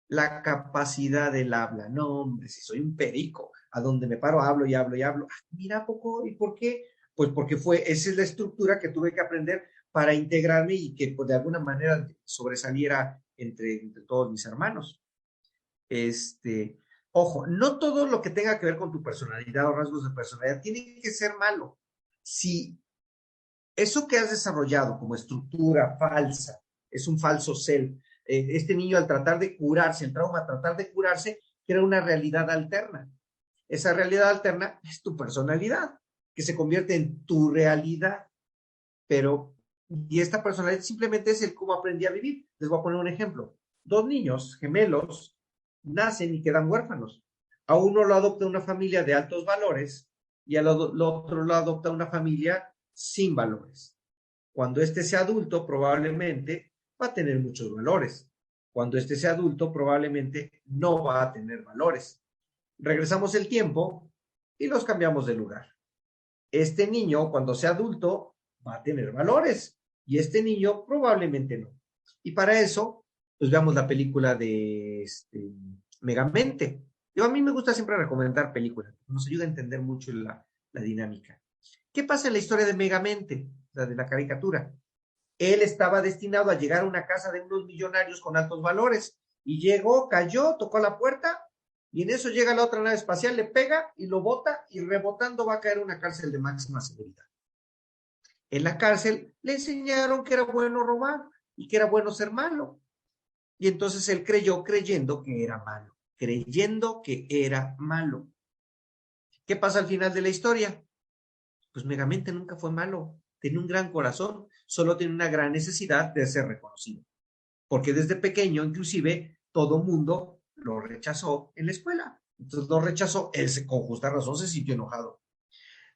La capacidad del habla. No, hombre, si soy un perico, a donde me paro hablo y hablo y hablo. Mira, poco, ¿y por qué? Pues porque esa es la estructura que tuve que aprender para integrarme y que pues, de alguna manera sobresaliera entre todos mis hermanos. Ojo, no todo lo que tenga que ver con tu personalidad o rasgos de personalidad tiene que ser malo. Si eso que has desarrollado como estructura falsa es un falso self, este niño al tratar de curarse, el trauma, tratar de curarse, crea una realidad alterna. Esa realidad alterna es tu personalidad, que se convierte en tu realidad. Y esta personalidad simplemente es el cómo aprendí a vivir. Les voy a poner un ejemplo. Dos niños gemelos nacen y quedan huérfanos. A uno lo adopta una familia de altos valores y al otro lo adopta una familia sin valores. Cuando éste sea adulto, probablemente va a tener muchos valores. Cuando éste sea adulto, probablemente no va a tener valores. Regresamos el tiempo y los cambiamos de lugar. Este niño, cuando sea adulto, va a tener valores y este niño probablemente no. Y para eso, pues veamos la película de Megamente. A mí me gusta siempre recomendar películas, nos ayuda a entender mucho la dinámica. ¿Qué pasa en la historia de Megamente, la de la caricatura? Él estaba destinado a llegar a una casa de unos millonarios con altos valores y llegó, cayó, tocó la puerta y en eso llega la otra nave espacial, le pega y lo bota y rebotando va a caer en una cárcel de máxima seguridad. En la cárcel le enseñaron que era bueno robar y que era bueno ser malo. Y entonces él creyendo que era malo, creyendo que era malo. ¿Qué pasa al final de la historia? Pues Megamente nunca fue malo, tenía un gran corazón, solo tenía una gran necesidad de ser reconocido. Porque desde pequeño, inclusive, todo mundo lo rechazó en la escuela. Entonces lo rechazó, él con justa razón se sintió enojado.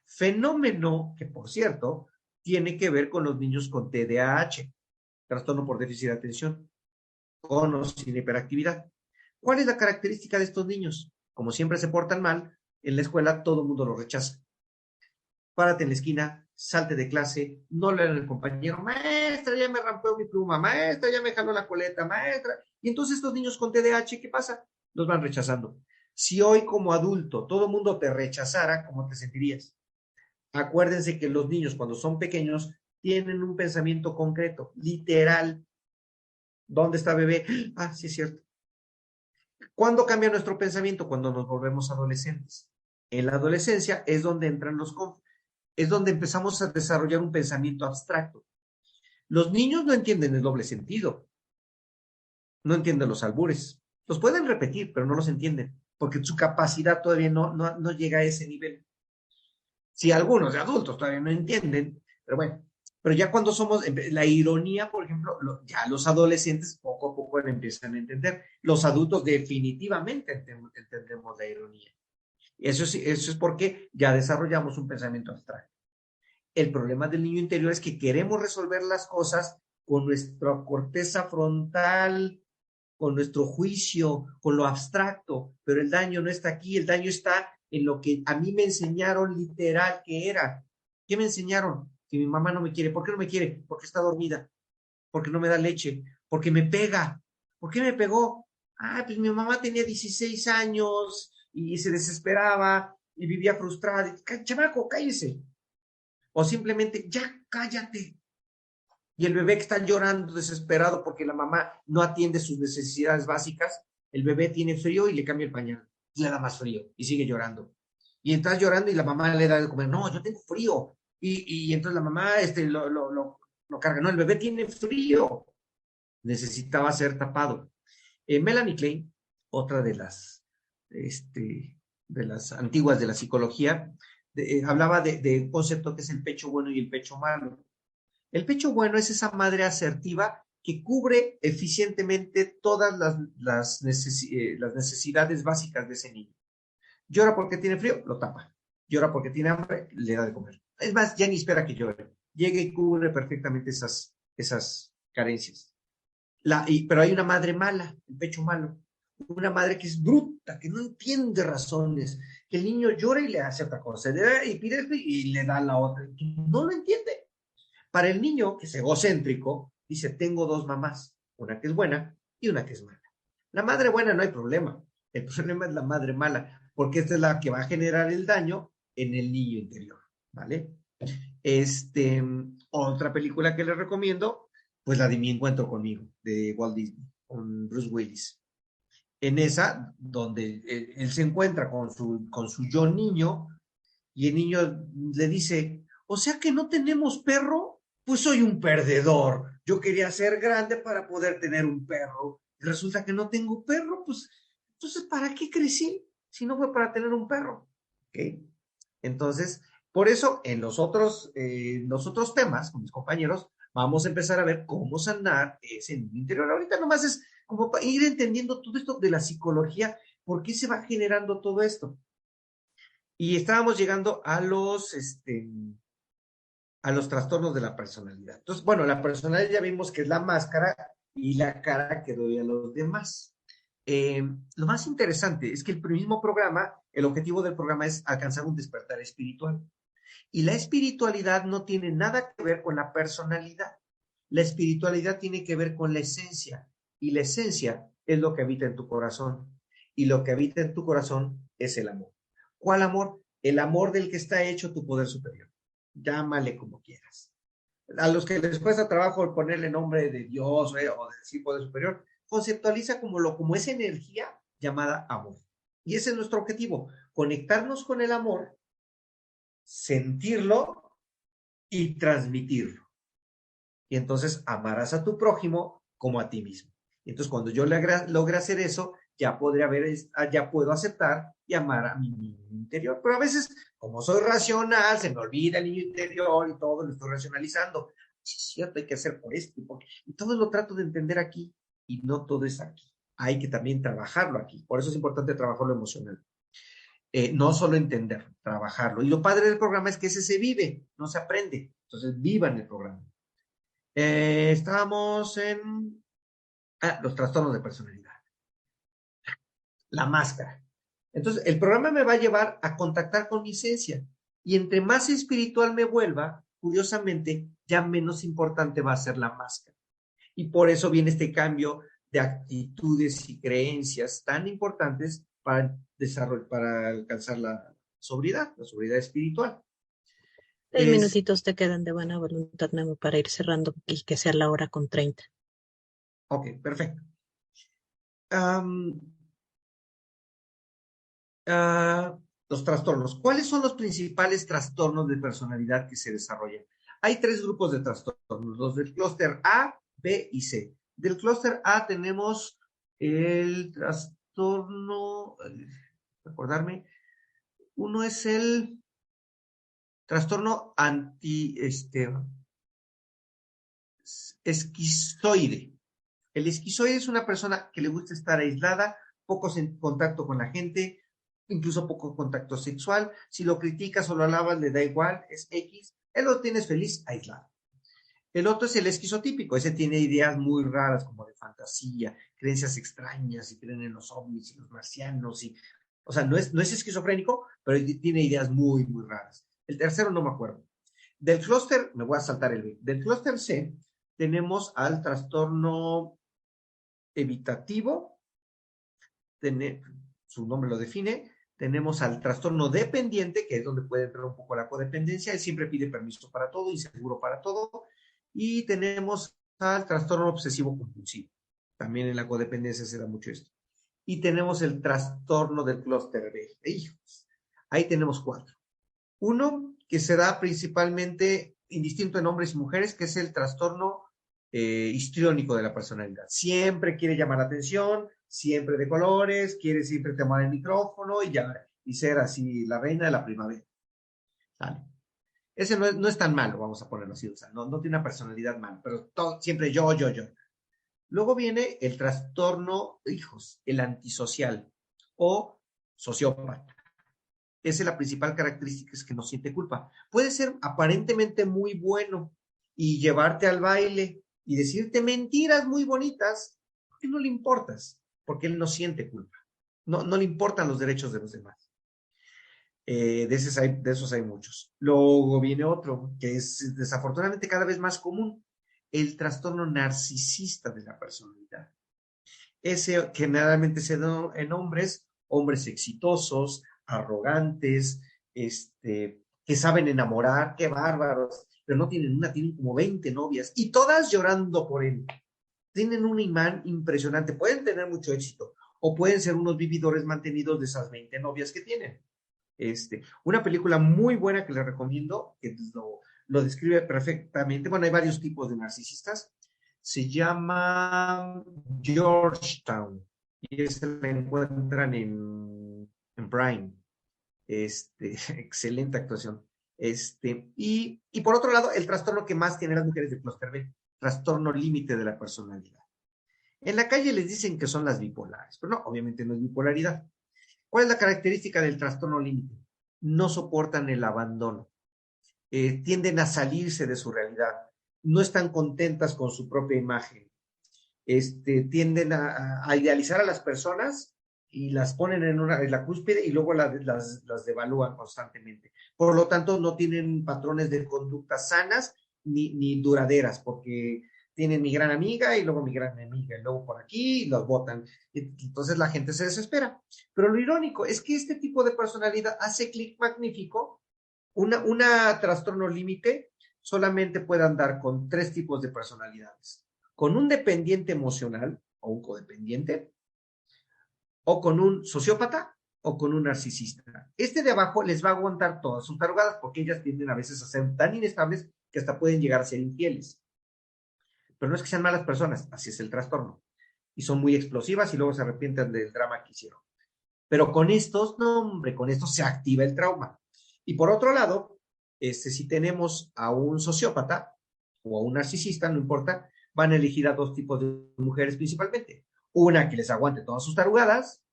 Fenómeno que, por cierto, tiene que ver con los niños con TDAH, trastorno por déficit de atención, con o sin hiperactividad. ¿Cuál es la característica de estos niños? Como siempre se portan mal, en la escuela todo el mundo los rechaza. Párate en la esquina, salte de clase, no le den al compañero, maestra, ya me rampeó mi pluma, maestra, ya me jaló la coleta, maestra. Y entonces estos niños con TDAH, ¿qué pasa? Los van rechazando. Si hoy como adulto todo el mundo te rechazara, ¿cómo te sentirías? Acuérdense que los niños cuando son pequeños tienen un pensamiento concreto, literal. ¿Dónde está bebé? Ah, sí es cierto. ¿Cuándo cambia nuestro pensamiento? Cuando nos volvemos adolescentes. En la adolescencia es donde entran es donde empezamos a desarrollar un pensamiento abstracto. Los niños no entienden el doble sentido, no entienden los albures. Los pueden repetir, pero no los entienden, porque su capacidad todavía no llega a ese nivel. Si algunos de adultos todavía no entienden, pero bueno, pero ya cuando somos, la ironía, por ejemplo, ya los adolescentes poco a poco la empiezan a entender. Los adultos definitivamente entendemos la ironía. Eso es porque ya desarrollamos un pensamiento abstracto. El problema del niño interior es que queremos resolver las cosas con nuestra corteza frontal, con nuestro juicio, con lo abstracto, pero el daño no está aquí, el daño está en lo que a mí me enseñaron literal que era. ¿Qué me enseñaron? Que mi mamá no me quiere. ¿Por qué no me quiere? Porque está dormida, porque no me da leche, porque me pega. ¿Por qué me pegó? Pues mi mamá tenía 16 años y se desesperaba y vivía frustrada. Chamaco, cállese. O simplemente, ya cállate. Y el bebé que está llorando desesperado porque la mamá no atiende sus necesidades básicas, el bebé tiene frío y le cambia el pañal, le da más frío y sigue llorando. Y estás llorando y la mamá le da de comer, no, yo tengo frío. Y entonces la mamá lo carga, no, el bebé tiene frío, necesitaba ser tapado. Melanie Klein, otra de las antiguas de la psicología, hablaba de un concepto que es el pecho bueno y el pecho malo. El pecho bueno es esa madre asertiva que cubre eficientemente todas las necesidades básicas de ese niño. Llora porque tiene frío, lo tapa. Llora porque tiene hambre, le da de comer. Es más, ya ni espera que llore. Llega y cubre perfectamente esas carencias. Pero hay una madre mala, el pecho malo. Una madre que es bruta, que no entiende razones, que el niño llora y le hace otra cosa, y pide esto y le da la otra. No lo entiende. Para el niño, que es egocéntrico, dice, tengo dos mamás, una que es buena y una que es mala. La madre buena no hay problema, el problema es la madre mala, porque esta es la que va a generar el daño en el niño interior, ¿vale? Otra película que les recomiendo, pues la de Mi Encuentro Conmigo, de Walt Disney, con Bruce Willis. En esa, donde él se encuentra con su yo niño, y el niño le dice, o sea que no tenemos perro, pues soy un perdedor. Yo quería ser grande para poder tener un perro. Y resulta que no tengo perro, pues entonces, ¿para qué crecí si no fue para tener un perro? ¿Okay? Entonces, por eso en los otros temas, con mis compañeros, vamos a empezar a ver cómo sanar ese niño interior. Ahorita nomás es como para ir entendiendo todo esto de la psicología, por qué se va generando todo esto. Y estábamos llegando a los trastornos de la personalidad. Entonces, bueno, la personalidad ya vimos que es la máscara y la cara que doy a los demás. Lo más interesante es que el objetivo del programa es alcanzar un despertar espiritual. Y la espiritualidad no tiene nada que ver con la personalidad. La espiritualidad tiene que ver con la esencia. Y la esencia es lo que habita en tu corazón. Y lo que habita en tu corazón es el amor. ¿Cuál amor? El amor del que está hecho tu poder superior. Llámale como quieras. A los que les cuesta trabajo ponerle nombre de Dios o de decir poder superior, conceptualiza como esa energía llamada amor. Y ese es nuestro objetivo, conectarnos con el amor, sentirlo y transmitirlo. Y entonces amarás a tu prójimo como a ti mismo. Y entonces cuando yo logre hacer eso, ya puedo aceptar y amar a mi niño interior. Pero a veces, como soy racional, se me olvida el niño interior y todo lo estoy racionalizando. Sí, es cierto, hay que hacer por esto. Y todo lo trato de entender aquí y no todo es aquí. Hay que también trabajarlo aquí. Por eso es importante trabajarlo emocional. No solo entenderlo, trabajarlo. Y lo padre del programa es que ese se vive, no se aprende. Entonces, vivan el programa. Estábamos en los trastornos de personalidad. La máscara. Entonces, el programa me va a llevar a contactar con mi esencia. Y entre más espiritual me vuelva, curiosamente, ya menos importante va a ser la máscara. Y por eso viene este cambio de actitudes y creencias tan importantes para alcanzar la sobriedad espiritual. 6 minutitos te quedan de buena voluntad, Memo, para ir cerrando y que sea la hora con 30. Ok, perfecto. Los trastornos. ¿Cuáles son los principales trastornos de personalidad que se desarrollan? Hay 3 grupos de trastornos, los del clúster A, B y C. Del clúster A tenemos el trastorno, recordarme, uno es el trastorno esquizoide. El esquizoide es una persona que le gusta estar aislada, poco en contacto con la gente, incluso poco contacto sexual. Si lo criticas o lo alabas, le da igual, es X. Él lo tienes feliz, aislado. El otro es el esquizotípico. Ese tiene ideas muy raras, como de fantasía, creencias extrañas, y creen en los ovnis y los marcianos. O sea, no es esquizofrénico, pero tiene ideas muy, muy raras. El tercero no me acuerdo. Del clúster, me voy a saltar el B. Del clúster C, tenemos al trastorno evitativo, su nombre lo define. Tenemos al trastorno dependiente, que es donde puede entrar un poco la codependencia. Él siempre pide permiso para todo, inseguro para todo. Y tenemos al trastorno obsesivo compulsivo. También en la codependencia se da mucho esto. Y tenemos el trastorno del clúster B. Hijos. Ahí tenemos 4. Uno que se da principalmente indistinto en hombres y mujeres, que es el trastorno histriónico de la personalidad. Siempre quiere llamar la atención, siempre de colores, quiere siempre tomar el micrófono y ser así la reina de la primavera. ¿Vale? Ese no es tan malo, vamos a ponerlo así, o sea, no tiene una personalidad mala, pero siempre yo. Luego viene el trastorno, hijos, el antisocial o sociópata. Esa es la principal característica, es que no siente culpa. Puede ser aparentemente muy bueno y llevarte al baile y decirte mentiras muy bonitas, porque no le importas, porque él no siente culpa. No le importan los derechos de los demás. De esos hay muchos. Luego viene otro, que es desafortunadamente cada vez más común, el trastorno narcisista de la personalidad. Ese generalmente se da en hombres exitosos, arrogantes, que saben enamorar, qué bárbaros, pero no tienen una, tienen como 20 novias y todas llorando por él. Tienen un imán impresionante, pueden tener mucho éxito o pueden ser unos vividores mantenidos de esas 20 novias que tienen. Una película muy buena que les recomiendo, que lo describe perfectamente. Bueno, hay varios tipos de narcisistas. Se llama Georgetown y se la encuentran en Prime. Excelente actuación. Y por otro lado, el trastorno que más tienen las mujeres de clúster B, trastorno límite de la personalidad. En la calle les dicen que son las bipolares, pero no, obviamente no es bipolaridad. ¿Cuál es la característica del trastorno límite? No soportan el abandono. Tienden a salirse de su realidad. No están contentas con su propia imagen. Tienden a idealizar a las personas y las ponen en la cúspide y luego las devalúan constantemente. Por lo tanto, no tienen patrones de conducta sanas ni duraderas, porque tienen mi gran amiga y luego mi gran enemiga, y luego por aquí y los botan. Entonces la gente se desespera. Pero lo irónico es que este tipo de personalidad hace clic magnífico. Una trastorno límite solamente puede andar con 3 tipos de personalidades. Con un dependiente emocional o un codependiente, o con un sociópata o con un narcisista. De abajo les va a aguantar todas sus tarugadas porque ellas tienden a veces a ser tan inestables que hasta pueden llegar a ser infieles. Pero no es que sean malas personas, así es el trastorno. Y son muy explosivas y luego se arrepienten del drama que hicieron. Pero con estos, no hombre, con estos se activa el trauma. Y por otro lado, si tenemos a un sociópata o a un narcisista, no importa, van a elegir a 2 tipos de mujeres principalmente. Una que les aguante todas sus tarugadas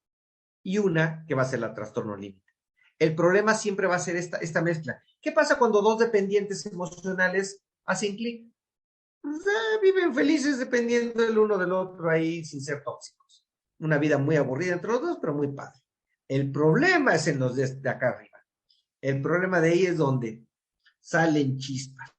y una que va a ser la trastorno límite. El problema siempre va a ser esta mezcla. ¿Qué pasa cuando 2 dependientes emocionales hacen clic? Viven felices dependiendo el uno del otro ahí sin ser tóxicos. Una vida muy aburrida entre los 2, pero muy padre. El problema es en los de acá arriba. El problema de ahí es donde salen chispas.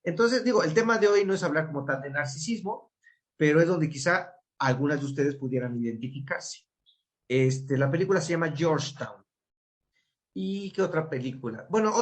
Entonces, el tema de hoy no es hablar como tal de narcisismo, pero es donde quizá algunas de ustedes pudieran identificarse. La película se llama Georgetown. ¿Y qué otra película? Bueno,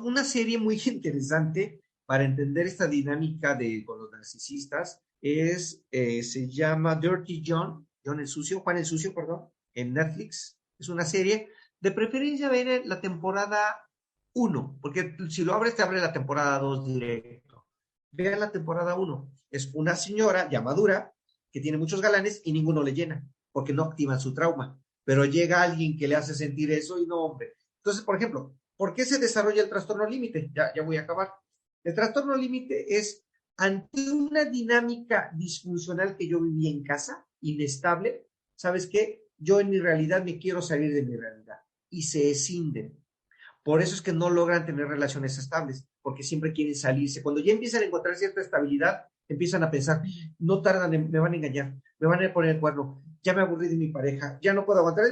una serie muy interesante para entender esta dinámica con los narcisistas se llama Dirty John, Juan el Sucio, perdón, en Netflix. Es una serie, de preferencia ven la temporada 1, porque si lo abres te abre la temporada 2 directo. Vean la temporada 1. Es una señora ya madura que tiene muchos galanes y ninguno le llena, porque no activan su trauma. Pero llega alguien que le hace sentir eso y no, hombre. Entonces, por ejemplo, ¿por qué se desarrolla el trastorno límite? Ya voy a acabar. El trastorno límite es ante una dinámica disfuncional que yo viví en casa, inestable. ¿Sabes qué? Yo en mi realidad me quiero salir de mi realidad y se escinden. Por eso es que no logran tener relaciones estables, porque siempre quieren salirse. Cuando ya empiezan a encontrar cierta estabilidad, empiezan a pensar, no tardan, me van a engañar, me van a poner el cuerno, ya me aburrí de mi pareja, ya no puedo aguantar,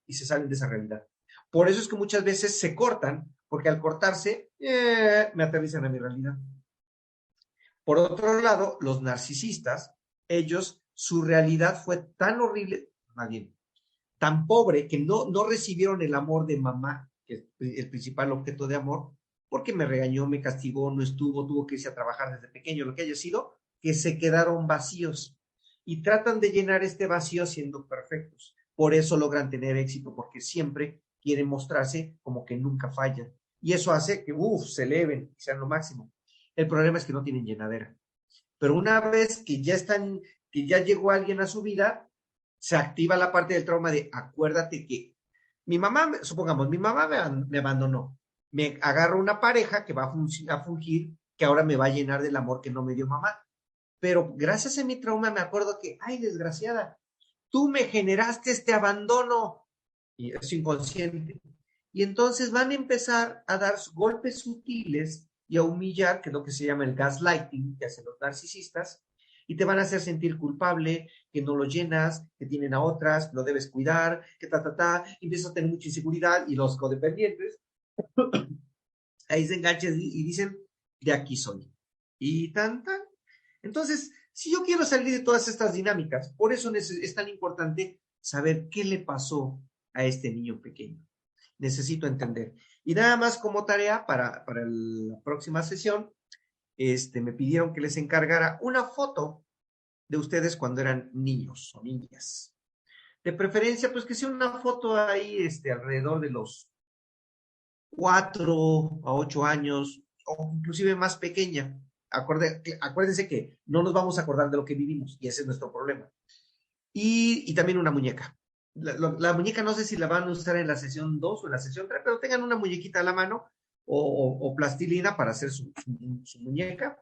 y se salen de esa realidad. Por eso es que muchas veces se cortan, porque al cortarse, me aterrizan a mi realidad. Por otro lado, los narcisistas, ellos, su realidad fue tan horrible, más bien, tan pobre que no recibieron el amor de mamá, que es el principal objeto de amor, porque me regañó, me castigó, no estuvo, tuvo que irse a trabajar desde pequeño, lo que haya sido, que se quedaron vacíos y tratan de llenar este vacío siendo perfectos. Por eso logran tener éxito, porque siempre quieren mostrarse como que nunca fallan. Y eso hace que, se eleven y sean lo máximo. El problema es que no tienen llenadera. Pero una vez que ya están, que ya llegó alguien a su vida, se activa la parte del trauma de acuérdate que mi mamá, supongamos, mi mamá me abandonó, me agarro una pareja que va a fungir, que ahora me va a llenar del amor que no me dio mamá. Pero gracias a mi trauma me acuerdo que, ay, desgraciada, tú me generaste este abandono, y es inconsciente. Y entonces van a empezar a dar golpes sutiles y a humillar, que es lo que se llama el gaslighting, que hacen los narcisistas, y te van a hacer sentir culpable, que no lo llenas, que tienen a otras, lo debes cuidar, que empiezas a tener mucha inseguridad, y los codependientes ahí se enganchan y dicen, de aquí soy. Y tan. Entonces, si yo quiero salir de todas estas dinámicas, por eso es tan importante saber qué le pasó a este niño pequeño. Necesito entender. Y nada más como tarea para la próxima sesión, me pidieron que les encargara una foto de ustedes cuando eran niños o niñas. De preferencia, pues que sea una foto ahí alrededor de los 4 a 8 años, o inclusive más pequeña. Acuérdense que no nos vamos a acordar de lo que vivimos, y ese es nuestro problema. Y también una muñeca. La muñeca no sé si la van a usar en la sesión 2 o en la sesión 3, pero tengan una muñequita a la mano o plastilina para hacer su muñeca.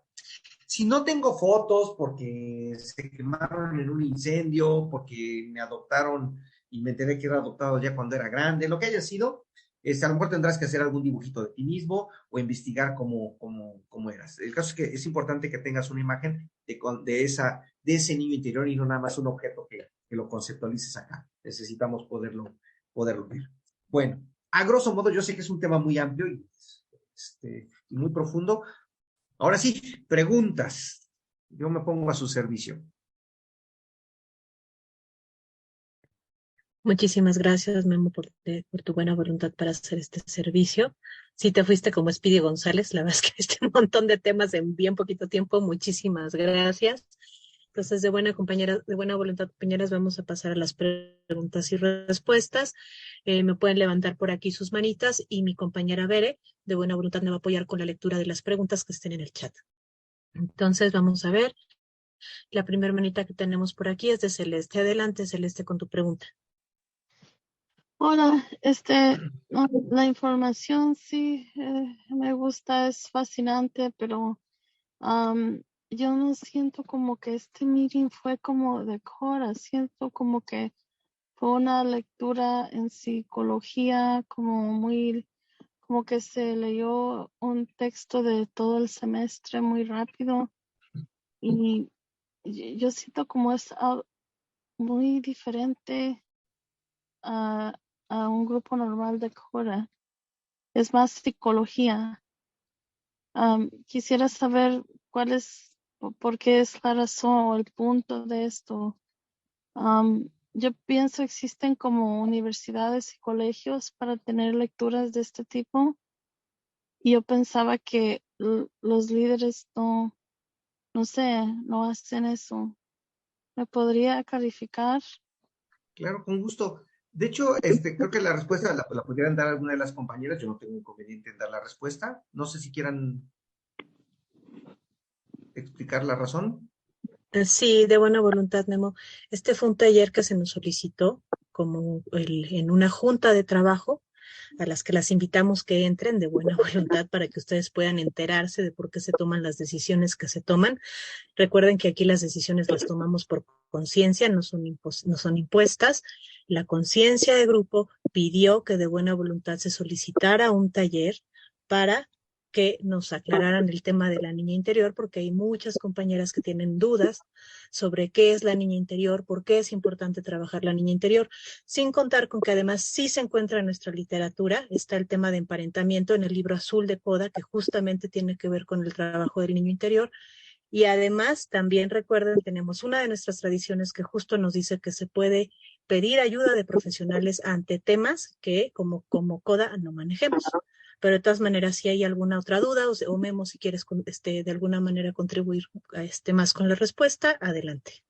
Si no tengo fotos porque se quemaron en un incendio, porque me adoptaron y me enteré que era adoptado ya cuando era grande, lo que haya sido, a lo mejor tendrás que hacer algún dibujito de ti mismo o investigar cómo eras. El caso es que es importante que tengas una imagen de ese niño interior y no nada más un objeto que lo conceptualices acá. Necesitamos poderlo ver. Bueno, a grosso modo, yo sé que es un tema muy amplio y muy profundo. Ahora sí, preguntas. Yo me pongo a su servicio. Muchísimas gracias, Memo, por tu buena voluntad para hacer este servicio. Si te fuiste como Speedy González, la verdad es que viste un montón de temas en bien poquito tiempo. Muchísimas gracias. Entonces, de buena voluntad, compañeras, vamos a pasar a las preguntas y respuestas. Me pueden levantar por aquí sus manitas y mi compañera Bere, de buena voluntad, me va a apoyar con la lectura de las preguntas que estén en el chat. Entonces, vamos a ver. La primera manita que tenemos por aquí es de Celeste. Adelante, Celeste, con tu pregunta. Hola, no, la información sí me gusta, es fascinante, pero yo no siento como que este meeting fue como de Cora, siento como que fue una lectura en psicología como que se leyó un texto de todo el semestre muy rápido y yo siento como es muy diferente a un grupo normal de Cora. Es más psicología. Quisiera saber por qué es la razón o el punto de esto. Yo pienso existen como universidades y colegios para tener lecturas de este tipo. Y yo pensaba que los líderes no sé, no hacen eso. ¿Me podría calificar? Claro, con gusto. De hecho, creo que la respuesta la pudieran dar alguna de las compañeras. Yo no tengo inconveniente en dar la respuesta. No sé si quieran explicar la razón. Sí, de buena voluntad, Memo. Este fue un taller que se nos solicitó como en una junta de trabajo a las que las invitamos que entren de buena voluntad para que ustedes puedan enterarse de por qué se toman las decisiones que se toman. Recuerden que aquí las decisiones las tomamos por conciencia, no son impuestas. La conciencia de grupo pidió que de buena voluntad se solicitara un taller para que nos aclararan el tema de la niña interior, porque hay muchas compañeras que tienen dudas sobre qué es la niña interior, por qué es importante trabajar la niña interior, sin contar con que además sí se encuentra en nuestra literatura, está el tema de emparentamiento en el libro azul de Coda, que justamente tiene que ver con el trabajo del niño interior. Y además, también recuerden, tenemos una de nuestras tradiciones que justo nos dice que se puede pedir ayuda de profesionales ante temas que como CODA no manejemos. Pero de todas maneras, si hay alguna otra duda o Memo, si quieres de alguna manera contribuir más con la respuesta, adelante.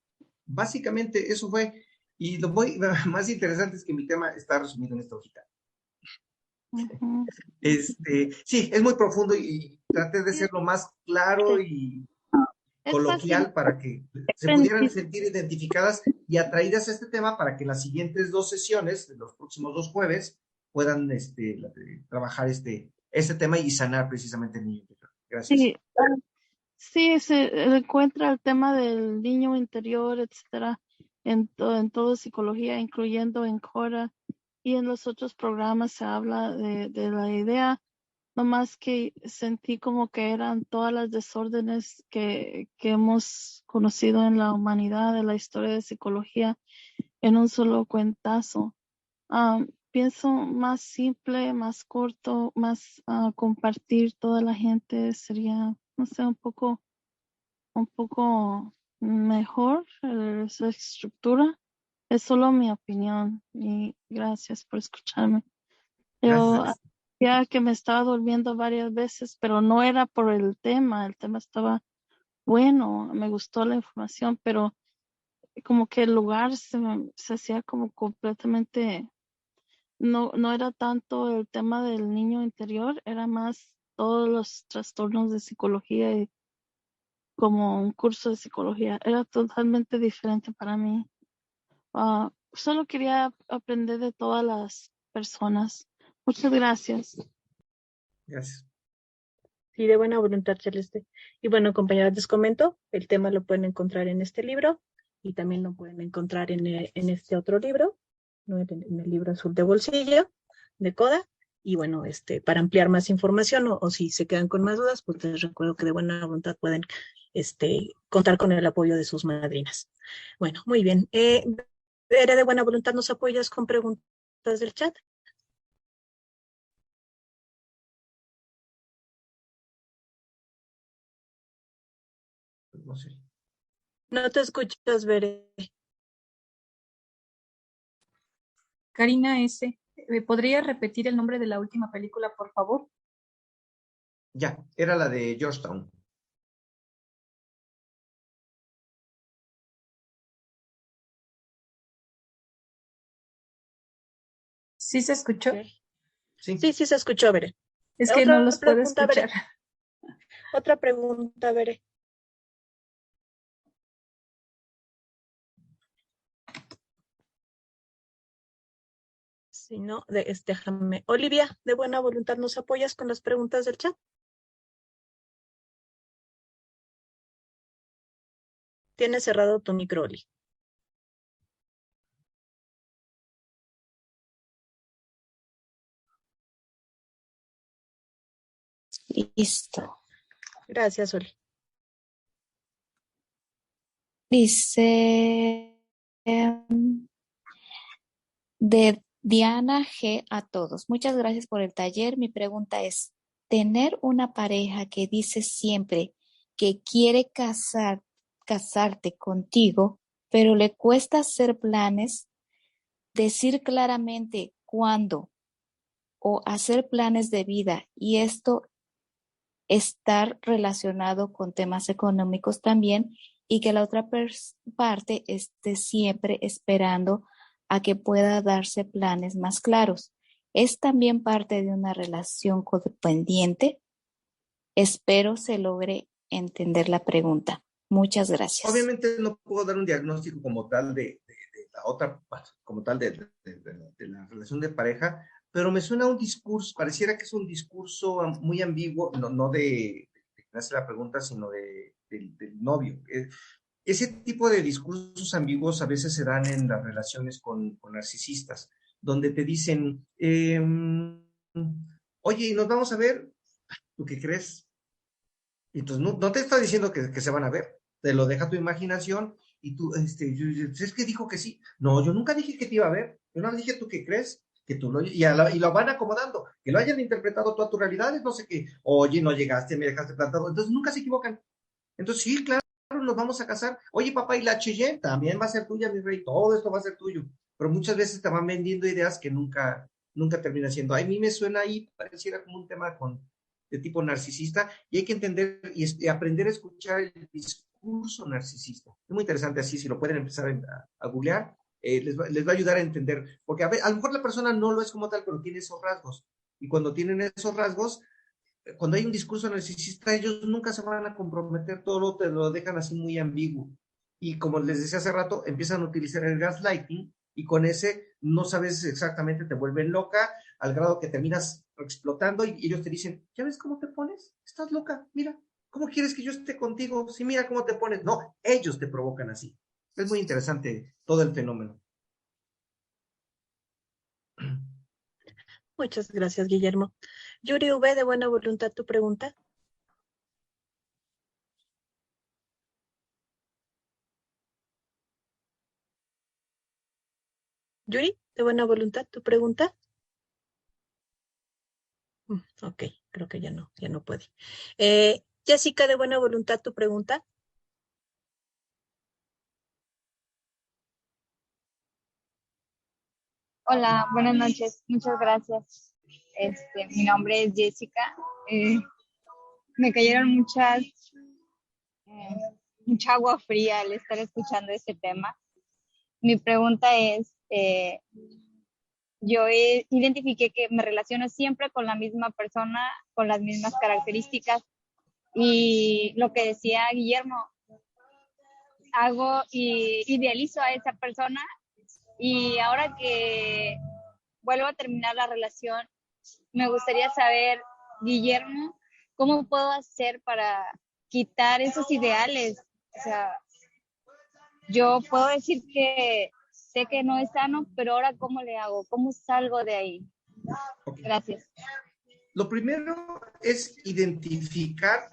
Básicamente eso fue, y lo más interesante es que mi tema está resumido en esta hojita. Sí, es muy profundo y traté de ser lo más claro y coloquial para que se pudieran sentir identificadas y atraídas a este tema para que las siguientes 2 sesiones, los próximos 2 jueves, puedan trabajar este tema y sanar precisamente el niño interior. Gracias. Sí, se encuentra el tema del niño interior, etcétera, en toda psicología, incluyendo en CODA, y en los otros programas se habla de la idea, nomás que sentí como que eran todas las desórdenes que hemos conocido en la humanidad, de la historia de psicología, en un solo cuentazo. Pienso más simple, más corto, más compartir toda la gente sería, no sé, un poco mejor esa estructura. Es solo mi opinión y gracias por escucharme. Yo Gracias. ya que me estaba durmiendo varias veces, pero no era por el tema estaba bueno, me gustó la información, pero como que el lugar se hacía como completamente, no era tanto el tema del niño interior, era más todos los trastornos de psicología y como un curso de psicología. Era totalmente diferente para mí. Solo quería aprender de todas las personas. Muchas gracias. Gracias. Sí, de buena voluntad, Celeste. Y bueno, compañeras, les comento, el tema lo pueden encontrar en este libro y también lo pueden encontrar en este otro libro, ¿no? En el libro azul de bolsillo de CODA. Y bueno, para ampliar más información o si se quedan con más dudas, pues les recuerdo que de buena voluntad pueden contar con el apoyo de sus madrinas. Bueno, muy bien. Era de buena voluntad, ¿nos apoyas con preguntas del chat? No sé. No te escuchas, Bere. Karina S., ¿podría repetir el nombre de la última película, por favor? Ya, era la de Georgetown. ¿Sí se escuchó? Sí. Sí, se escuchó, Bere. Es que no los puedo pregunta, escuchar. Bere. Otra pregunta, Bere. Si no, déjame. Olivia, de buena voluntad, ¿nos apoyas con las preguntas del chat? Tienes cerrado tu micro, Oli. Listo. Gracias, Oli. Dice de Diana G. a todos. Muchas gracias por el taller. Mi pregunta es, tener una pareja que dice siempre que quiere casarte contigo, pero le cuesta hacer planes, decir claramente cuándo o hacer planes de vida, y esto estar relacionado con temas económicos también, y que la otra parte esté siempre esperando a que pueda darse planes más claros. ¿Es también parte de una relación codependiente? Espero se logre entender la pregunta. Muchas gracias. Obviamente no puedo dar un diagnóstico como tal de la otra, como tal de la relación de pareja, pero me suena un discurso, pareciera que es un discurso muy ambiguo, no de quien hace la pregunta, sino del novio. Ese tipo de discursos ambiguos a veces se dan en las relaciones con narcisistas, donde te dicen, oye, ¿y nos vamos a ver? ¿Tú qué crees? Entonces, no te está diciendo que se van a ver, te lo deja tu imaginación y tú, es que dijo que sí. No, yo nunca dije que te iba a ver, yo no dije tú qué crees, que tú y lo van acomodando, que lo hayan interpretado toda tu realidad, es no sé qué, oye, no llegaste, me dejaste plantado, entonces nunca se equivocan. Entonces, sí, claro, nos vamos a casar. Oye, papá, y la Cheyenne también va a ser tuya, mi rey, todo esto va a ser tuyo. pero muchas veces te van vendiendo ideas que nunca terminan siendo. A mí me suena ahí, pareciera como un tema de tipo narcisista, y hay que entender y aprender a escuchar el discurso narcisista. Es muy interesante así, si lo pueden empezar a googlear, les va a ayudar a entender, porque a lo mejor la persona no lo es como tal, pero tiene esos rasgos, y cuando tienen esos rasgos, cuando hay un discurso narcisista, ellos nunca se van a comprometer, todo te lo dejan así muy ambiguo. Y como les decía hace rato, empiezan a utilizar el gaslighting, y con ese no sabes exactamente, te vuelven loca, al grado que terminas explotando, y ellos te dicen, ¿ya ves cómo te pones? Estás loca, mira, ¿cómo quieres que yo esté contigo? Sí, mira cómo te pones. No, ellos te provocan así. Es muy interesante todo el fenómeno. Muchas gracias, Guillermo. Yuri V, de buena voluntad, tu pregunta. Yuri, de buena voluntad, tu pregunta. Ok, creo que ya no puede. Jessica, de buena voluntad, tu pregunta. Hola, buenas noches. Muchas gracias. Mi nombre es Jessica. Me cayeron mucha agua fría al estar escuchando este tema. Mi pregunta es, yo identifiqué que me relaciono siempre con la misma persona, con las mismas características, y lo que decía Guillermo, hago y idealizo a esa persona, y ahora que vuelvo a terminar la relación, me gustaría saber, Guillermo, ¿cómo puedo hacer para quitar esos ideales? O sea, yo puedo decir que sé que no es sano, pero ahora ¿cómo le hago? ¿Cómo salgo de ahí? Okay. Gracias. Lo primero es identificar,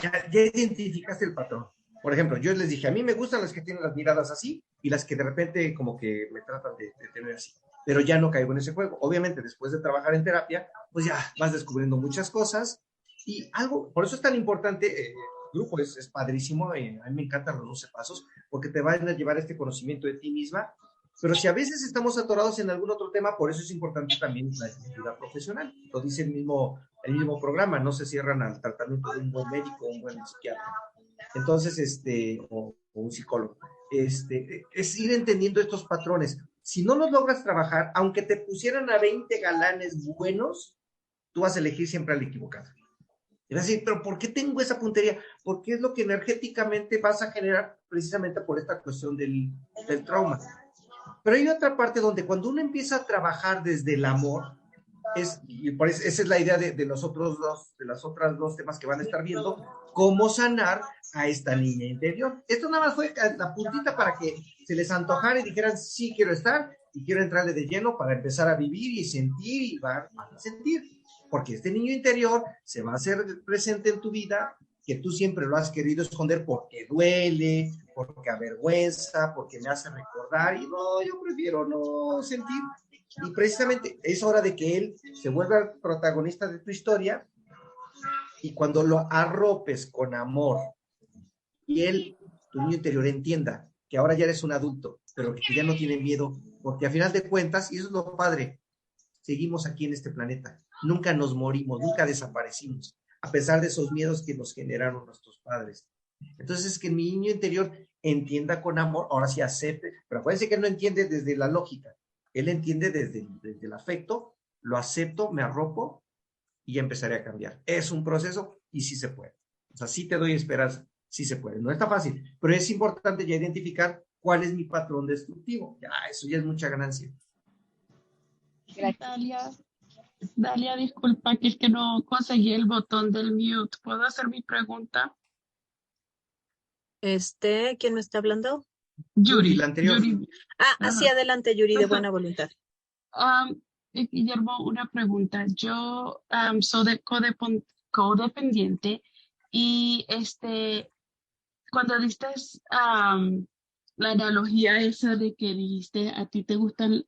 ya identificaste el patrón. Por ejemplo, yo les dije, a mí me gustan las que tienen las miradas así y las que de repente como que me tratan de tener así, pero ya no caigo en ese juego. Obviamente, después de trabajar en terapia, pues ya vas descubriendo muchas cosas y algo, por eso es tan importante, el grupo es padrísimo, a mí me encantan los 12 pasos, porque te van a llevar este conocimiento de ti misma, pero si a veces estamos atorados en algún otro tema, por eso es importante también la ayuda profesional. Lo dice el mismo programa, no se cierran al tratamiento de un buen médico o un buen psiquiatra. Entonces, o un psicólogo. Es ir entendiendo estos patrones. Si no los logras trabajar, aunque te pusieran a 20 galanes buenos, tú vas a elegir siempre al equivocado. Y vas a decir, pero ¿por qué tengo esa puntería? Porque es lo que energéticamente vas a generar precisamente por esta cuestión del trauma. Pero hay otra parte donde cuando uno empieza a trabajar desde el amor, y por eso, esa es la idea de los otros dos, de las otras dos temas que van a estar viendo, cómo sanar a esta niña interior. Esto nada más fue la puntita para que se les antojara y dijeran, sí quiero estar y quiero entrarle de lleno para empezar a vivir y sentir y van a sentir. Porque este niño interior se va a hacer presente en tu vida, que tú siempre lo has querido esconder porque duele, porque avergüenza, porque me hace recordar, y no, yo prefiero no sentir. Y precisamente es hora de que él se vuelva el protagonista de tu historia, y cuando lo arropes con amor y él, tu niño interior, entienda que ahora ya eres un adulto, pero que ya no tiene miedo, porque a final de cuentas, y eso es lo padre, seguimos aquí en este planeta, nunca nos morimos, nunca desaparecimos, a pesar de esos miedos que nos generaron nuestros padres. Entonces, que mi niño interior entienda con amor, ahora sí acepte, pero acuérdense que él no entiende desde la lógica, él entiende desde el afecto, lo acepto, me arropo y ya empezaré a cambiar. Es un proceso y sí se puede. O sea, sí te doy esperanza, sí se puede. No está fácil, pero es importante ya identificar cuál es mi patrón destructivo. Ya, eso ya es mucha ganancia. Dalia, disculpa, que es que no conseguí el botón del mute. ¿Puedo hacer mi pregunta? ¿Quién me está hablando? Yuri, la anterior. Yuri. Sí, adelante, Yuri, de buena voluntad. Guillermo, una pregunta. Yo soy codependiente y cuando diste la analogía esa de que dijiste a ti te gustan,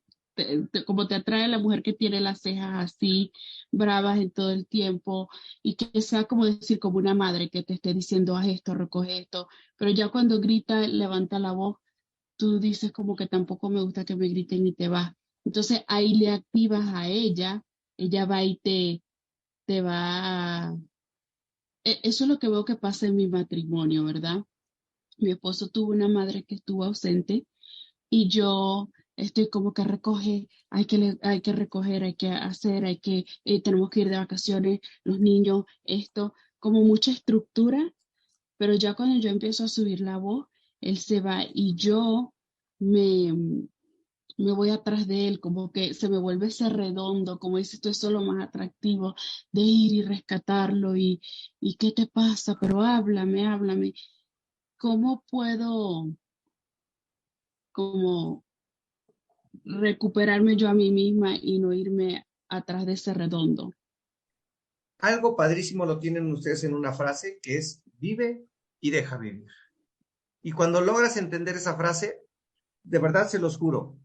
como te atrae la mujer que tiene las cejas así, bravas en todo el tiempo, y que sea como decir, como una madre que te esté diciendo, haz esto, recoge esto, pero ya cuando grita, levanta la voz, tú dices como que tampoco me gusta que me griten y te vas. Entonces ahí le activas a ella va y te va a... Eso es lo que veo que pasa en mi matrimonio, ¿verdad? Mi esposo tuvo una madre que estuvo ausente y yo estoy como que recoge, hay que recoger, hay que hacer, tenemos que ir de vacaciones, los niños, esto, como mucha estructura, pero ya cuando yo empiezo a subir la voz, él se va y yo me, me voy atrás de él, como que se me vuelve ese redondo, como dices, esto es lo más atractivo de ir y rescatarlo y ¿qué te pasa? Pero háblame. ¿Cómo puedo como recuperarme yo a mí misma y no irme atrás de ese redondo? Algo padrísimo lo tienen ustedes en una frase que es vive y deja vivir. Y cuando logras entender esa frase, de verdad se los juro,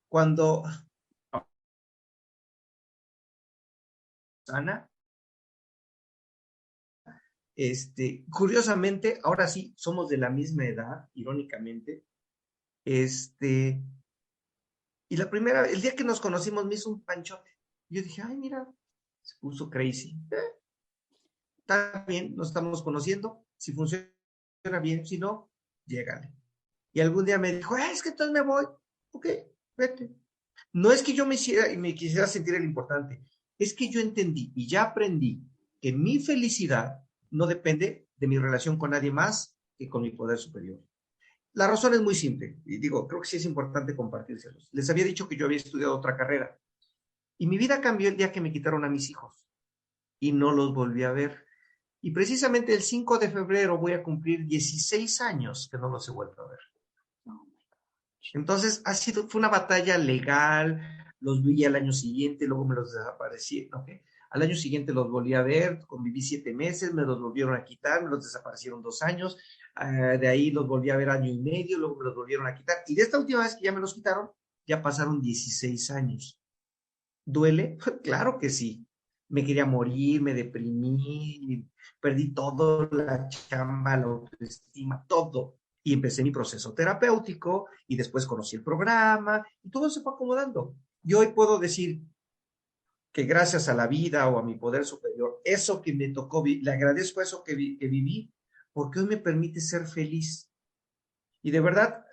cuando Ana, curiosamente, ahora sí somos de la misma edad, irónicamente, y el día que nos conocimos me hizo un panchote. Yo dije, ay, mira, se puso crazy. Está bien, nos estamos conociendo, si funciona bien, si no, llégale. Y algún día me dijo, es que entonces me voy. Ok, vete. No es que yo me quisiera sentir el importante, es que yo entendí y ya aprendí que mi felicidad no depende de mi relación con nadie más que con mi poder superior. La razón es muy simple, y digo, creo que sí es importante compartírselos. Les había dicho que yo había estudiado otra carrera, y mi vida cambió el día que me quitaron a mis hijos, y no los volví a ver. Y precisamente el 5 de febrero voy a cumplir 16 años que no los he vuelto a ver. Entonces, fue una batalla legal, los vi al año siguiente, luego me los desaparecí, ¿okay? Al año siguiente los volví a ver, conviví 7 meses, me los volvieron a quitar, me los desaparecieron 2 años, de ahí los volví a ver año y medio, luego me los volvieron a quitar, y de esta última vez que ya me los quitaron, ya pasaron 16 años. ¿Duele? Claro que sí. Me quería morir, me deprimí, perdí todo, la chamba, la autoestima, todo. Y empecé mi proceso terapéutico y después conocí el programa y todo se fue acomodando. Y hoy puedo decir que gracias a la vida o a mi poder superior, eso que me tocó, le agradezco eso que viví, porque hoy me permite ser feliz. Y de verdad,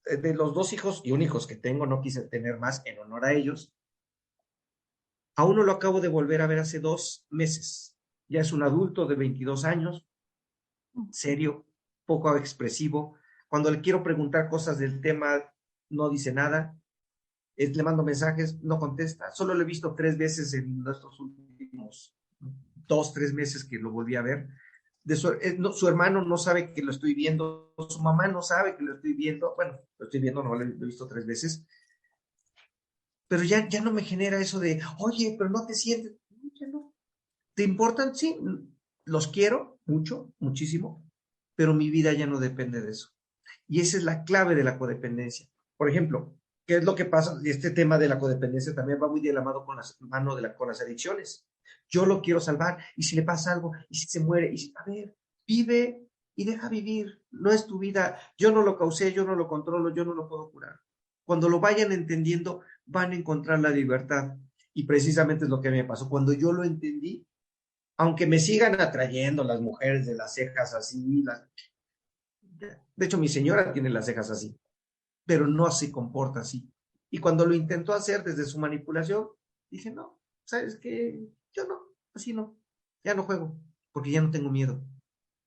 de los 2 hijos y únicos que tengo, no quise tener más en honor a ellos, a uno lo acabo de volver a ver hace 2 meses. Ya es un adulto de 22 años, serio, poco expresivo. Cuando le quiero preguntar cosas del tema, no dice nada. Le mando mensajes, no contesta. Solo lo he visto 3 veces en estos últimos 2, 3 meses que lo volví a ver. Su hermano no sabe que lo estoy viendo, su mamá no sabe que lo estoy viendo. Bueno, lo estoy viendo, no lo he visto 3 veces. Pero ya no me genera eso de, oye, pero no te sientes. Ya no. ¿Te importan? Sí, los quiero mucho, muchísimo, pero mi vida ya no depende de eso. Y esa es la clave de la codependencia. Por ejemplo, ¿qué es lo que pasa? Este tema de la codependencia también va muy de la mano con las adicciones. Yo lo quiero salvar, y si le pasa algo, y si se muere, a ver, vive y deja vivir. No es tu vida. Yo no lo causé, yo no lo controlo, yo no lo puedo curar. Cuando lo vayan entendiendo, van a encontrar la libertad. Y precisamente es lo que me pasó. Cuando yo lo entendí, aunque me sigan atrayendo las mujeres de las cejas así, de hecho mi señora tiene las cejas así, pero no se comporta así. Y cuando lo intentó hacer desde su manipulación, dije, no, ¿sabes qué? Yo no, así no, ya no juego, porque ya no tengo miedo.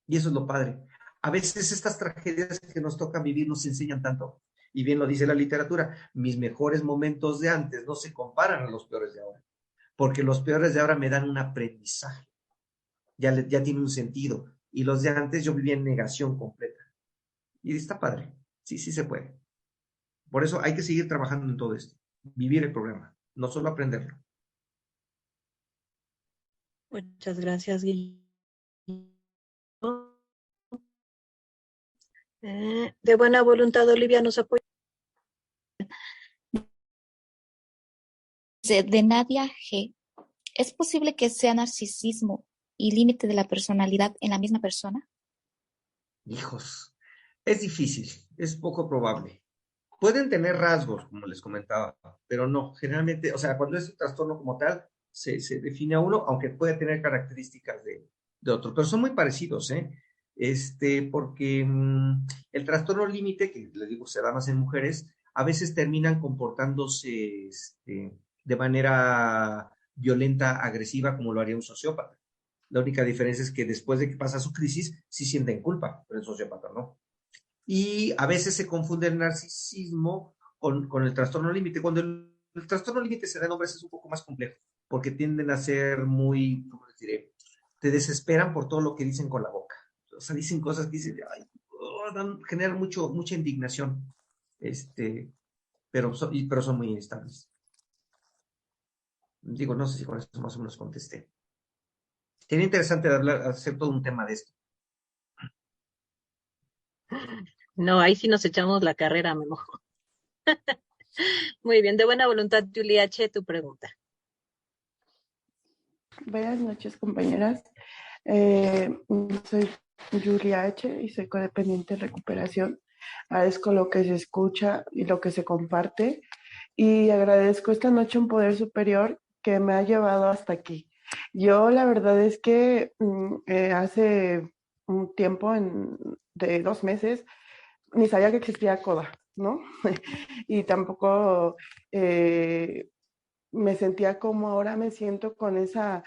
Y eso es lo padre. A veces estas tragedias que nos tocan vivir nos enseñan tanto. Y bien lo dice la literatura, mis mejores momentos de antes no se comparan a los peores de ahora, porque los peores de ahora me dan un aprendizaje. Ya tiene un sentido. Y los de antes yo vivía en negación completa. Y está padre. Sí, sí se puede. Por eso hay que seguir trabajando en todo esto. Vivir el programa, no solo aprenderlo. Muchas gracias, Guillermo. De buena voluntad, Olivia nos apoya. De Nadia G. ¿Es posible que sea narcisismo y límite de la personalidad en la misma persona? Hijos, es difícil, es poco probable. Pueden tener rasgos, como les comentaba, pero no, generalmente, o sea, cuando es un trastorno como tal, se define a uno, aunque puede tener características de otro, pero son muy parecidos, ¿eh? Porque el trastorno límite, que les digo, se da más en mujeres, a veces terminan comportándose de manera violenta, agresiva, como lo haría un sociópata. La única diferencia es que después de que pasa su crisis, sí sienten culpa, pero el sociópata no. Y a veces se confunde el narcisismo con el trastorno límite. Cuando el trastorno límite se da en hombres es un poco más complejo, porque tienden a ser muy, ¿cómo les diré? Te desesperan por todo lo que dicen con la boca. O sea, dicen cosas que dicen, ay, generan mucha indignación, pero son muy inestables. Digo, no sé si con eso más o menos contesté. Sería interesante hacer todo un tema de esto. No, ahí sí nos echamos la carrera, Memo. Muy bien, de buena voluntad, Julia H., tu pregunta. Buenas noches, compañeras. Soy Julia H. y soy codependiente en recuperación. Agradezco lo que se escucha y lo que se comparte y agradezco esta noche un poder superior que me ha llevado hasta aquí. Yo la verdad es que hace un tiempo, de 2 meses, ni sabía que existía CODA, ¿no? Y tampoco me sentía como ahora me siento con esa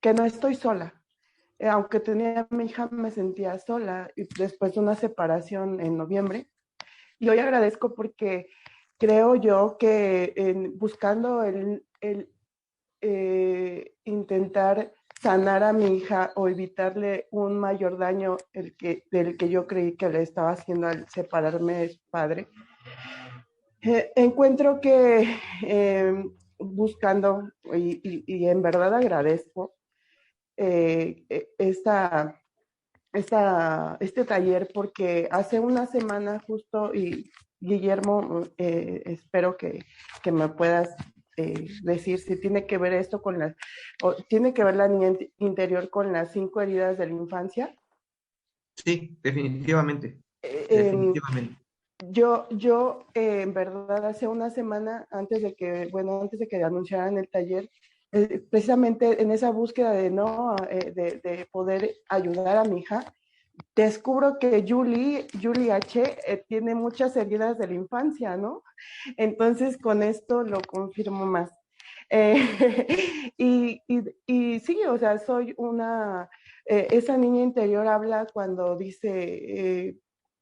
que no estoy sola. Aunque tenía a mi hija, me sentía sola y después de una separación en noviembre. Y hoy agradezco porque creo yo que buscando intentar sanar a mi hija o evitarle un mayor daño del que yo creí que le estaba haciendo al separarme de su padre, encuentro que buscando, y en verdad agradezco este taller, porque hace una semana justo, y Guillermo, espero que me puedas decir si tiene que ver esto o tiene que ver la niña interior con las 5 heridas de la infancia. Sí, definitivamente. Definitivamente. Yo en verdad, hace una semana, antes de que anunciaran el taller, precisamente en esa búsqueda de poder ayudar a mi hija, descubro que Julie H. Tiene muchas heridas de la infancia, ¿no? Entonces con esto lo confirmo más. Y sí, o sea, soy esa niña interior habla cuando dice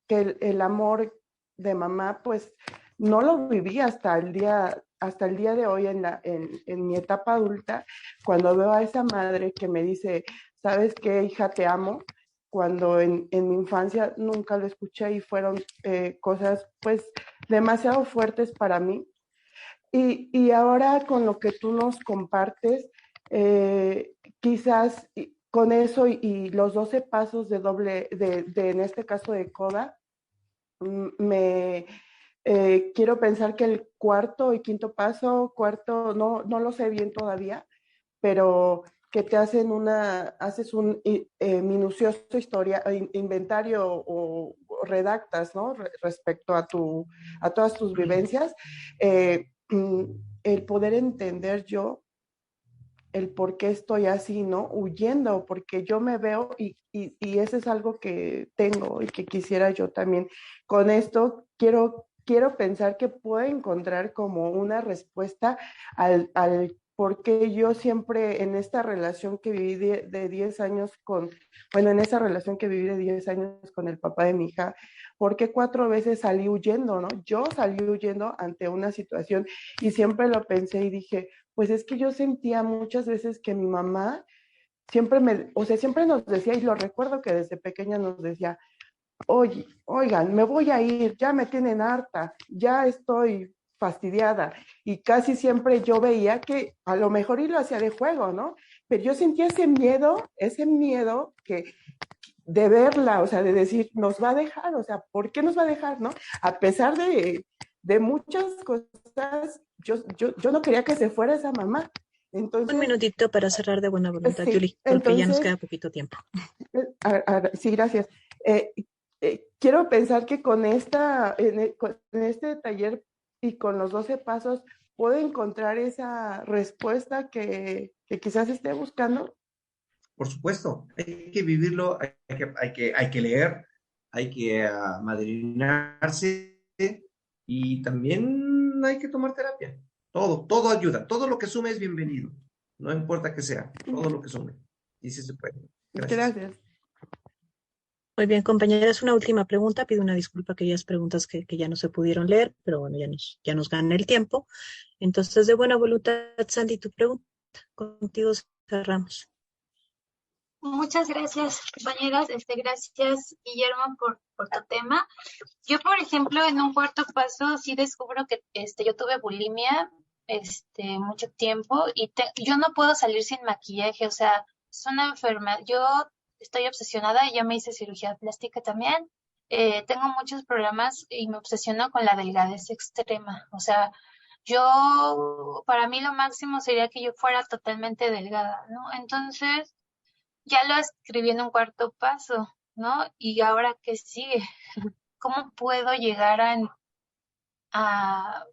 que el amor de mamá, pues no lo viví hasta el día de hoy en mi etapa adulta, cuando veo a esa madre que me dice, ¿sabes qué, hija, te amo? Cuando en mi infancia nunca lo escuché y fueron cosas pues demasiado fuertes para mí. Y ahora con lo que tú nos compartes, quizás con eso y los 12 pasos en este caso de CODA, me quiero pensar que el cuarto y quinto paso, no lo sé bien todavía, pero que te haces un minucioso inventario o redactas, ¿no? Respecto a todas tus vivencias, el poder entender yo el por qué estoy así, ¿no? Huyendo, porque yo me veo y eso es algo que tengo y que quisiera yo también. Con esto quiero pensar que puedo encontrar como una respuesta al por qué yo siempre en esta relación que viví de 10 años en esa relación que viví de 10 años con el papá de mi hija, ¿por qué 4 veces salí huyendo, no? Yo salí huyendo ante una situación y siempre lo pensé y dije, pues es que yo sentía muchas veces que mi mamá siempre nos decía, y lo recuerdo que desde pequeña nos decía, oigan, me voy a ir, ya me tienen harta, ya estoy fastidiada. Y casi siempre yo veía que a lo mejor y lo hacía de juego, ¿no? Pero yo sentía ese miedo de verla, o sea, de decir, nos va a dejar, o sea, ¿por qué nos va a dejar, no? A pesar de muchas cosas, yo no quería que se fuera esa mamá. Entonces, un minutito para cerrar de buena voluntad, sí, Julie, porque ya nos queda poquito tiempo. Sí, gracias. quiero pensar que con con este taller y con los 12 pasos puedo encontrar esa respuesta que quizás esté buscando. Por supuesto, hay que vivirlo, hay que leer, hay que amadrinarse y también hay que tomar terapia. Todo ayuda, todo lo que sume es bienvenido, no importa que sea, todo lo que sume. Y sí se puede. Gracias. Muy bien, compañeras, una última pregunta. Pido una disculpa, aquellas preguntas que ya no se pudieron leer, pero bueno, ya nos gana el tiempo. Entonces, de buena voluntad, Sandy, tu pregunta. Contigo cerramos. Muchas gracias, compañeras. Gracias, Guillermo, por tu tema. Yo, por ejemplo, en un cuarto paso sí descubro que yo tuve bulimia mucho tiempo y yo no puedo salir sin maquillaje, o sea, es una enfermedad. Yo estoy obsesionada, ya me hice cirugía plástica también. Tengo muchos problemas y me obsesiono con la delgadez extrema. O sea, para mí lo máximo sería que yo fuera totalmente delgada, ¿no? Entonces, ya lo escribí en un cuarto paso, ¿no? Y ahora, ¿qué sigue? ¿Cómo puedo llegar a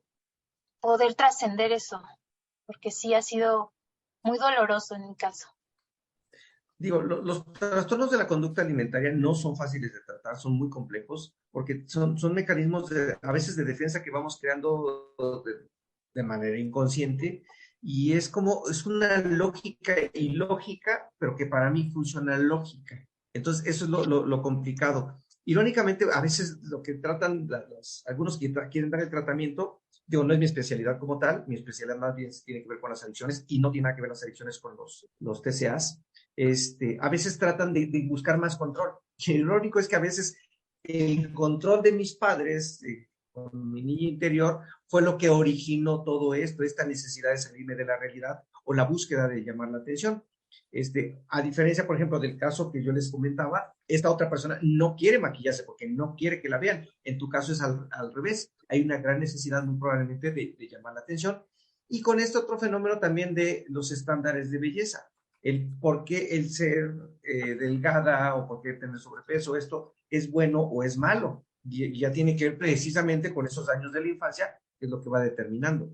poder trascender eso? Porque sí ha sido muy doloroso en mi caso. Digo, los trastornos de la conducta alimentaria no son fáciles de tratar, son muy complejos, porque son mecanismos a veces de defensa que vamos creando de manera inconsciente, y es una lógica ilógica, pero que para mí funciona lógica. Entonces, eso es lo complicado. Irónicamente, a veces lo que tratan, algunos que quieren dar el tratamiento, digo, no es mi especialidad como tal, mi especialidad más bien tiene que ver con las adicciones, y no tiene nada que ver las adicciones con los TCAs. A veces tratan de buscar más control. Y lo irónico es que a veces el control de mis padres, con mi niño interior, fue lo que originó todo esto, esta necesidad de salirme de la realidad o la búsqueda de llamar la atención. A diferencia, por ejemplo, del caso que yo les comentaba, esta otra persona no quiere maquillarse porque no quiere que la vean. En tu caso es al revés. Hay una gran necesidad muy probablemente de llamar la atención. Y con este otro fenómeno también de los estándares de belleza. El por qué el ser delgada o por qué tener sobrepeso, esto es bueno o es malo. Y ya tiene que ver precisamente con esos años de la infancia, que es lo que va determinando.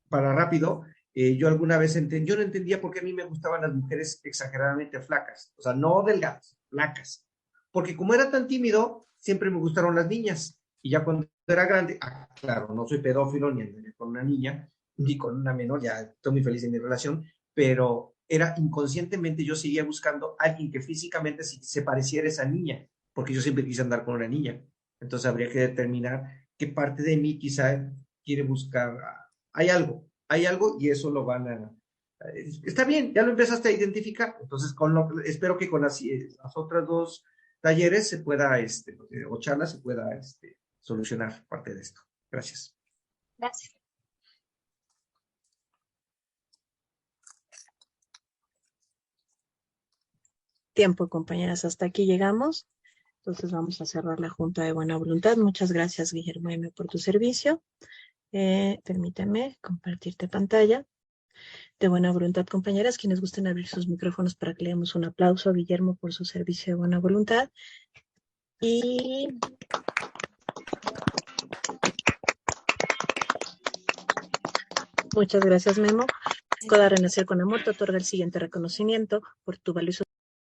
Para rápido, yo alguna vez yo no entendía por qué a mí me gustaban las mujeres exageradamente flacas, o sea, no delgadas, flacas. Porque como era tan tímido, siempre me gustaron las niñas. Y ya cuando era grande, claro, no soy pedófilo ni andaré con una niña, ni con una menor, ya estoy muy feliz en mi relación, pero era inconscientemente yo seguía buscando a alguien que físicamente se pareciera a esa niña, porque yo siempre quise andar con una niña. Entonces habría que determinar qué parte de mí quizá quiere buscar. Hay algo y eso lo van a... Está bien, ya lo empezaste a identificar. Entonces, espero que con las otras dos talleres se pueda, o charlas, se pueda solucionar parte de esto. Gracias. Gracias. Tiempo, compañeras, hasta aquí llegamos. Entonces vamos a cerrar la junta de buena voluntad. Muchas gracias, Guillermo M., por tu servicio. Permíteme compartirte pantalla. De buena voluntad, compañeras, quienes gusten abrir sus micrófonos para que le demos un aplauso a Guillermo por su servicio de buena voluntad. Y muchas gracias, Memo. Coda Renacer con Amor te otorga el siguiente reconocimiento por tu valioso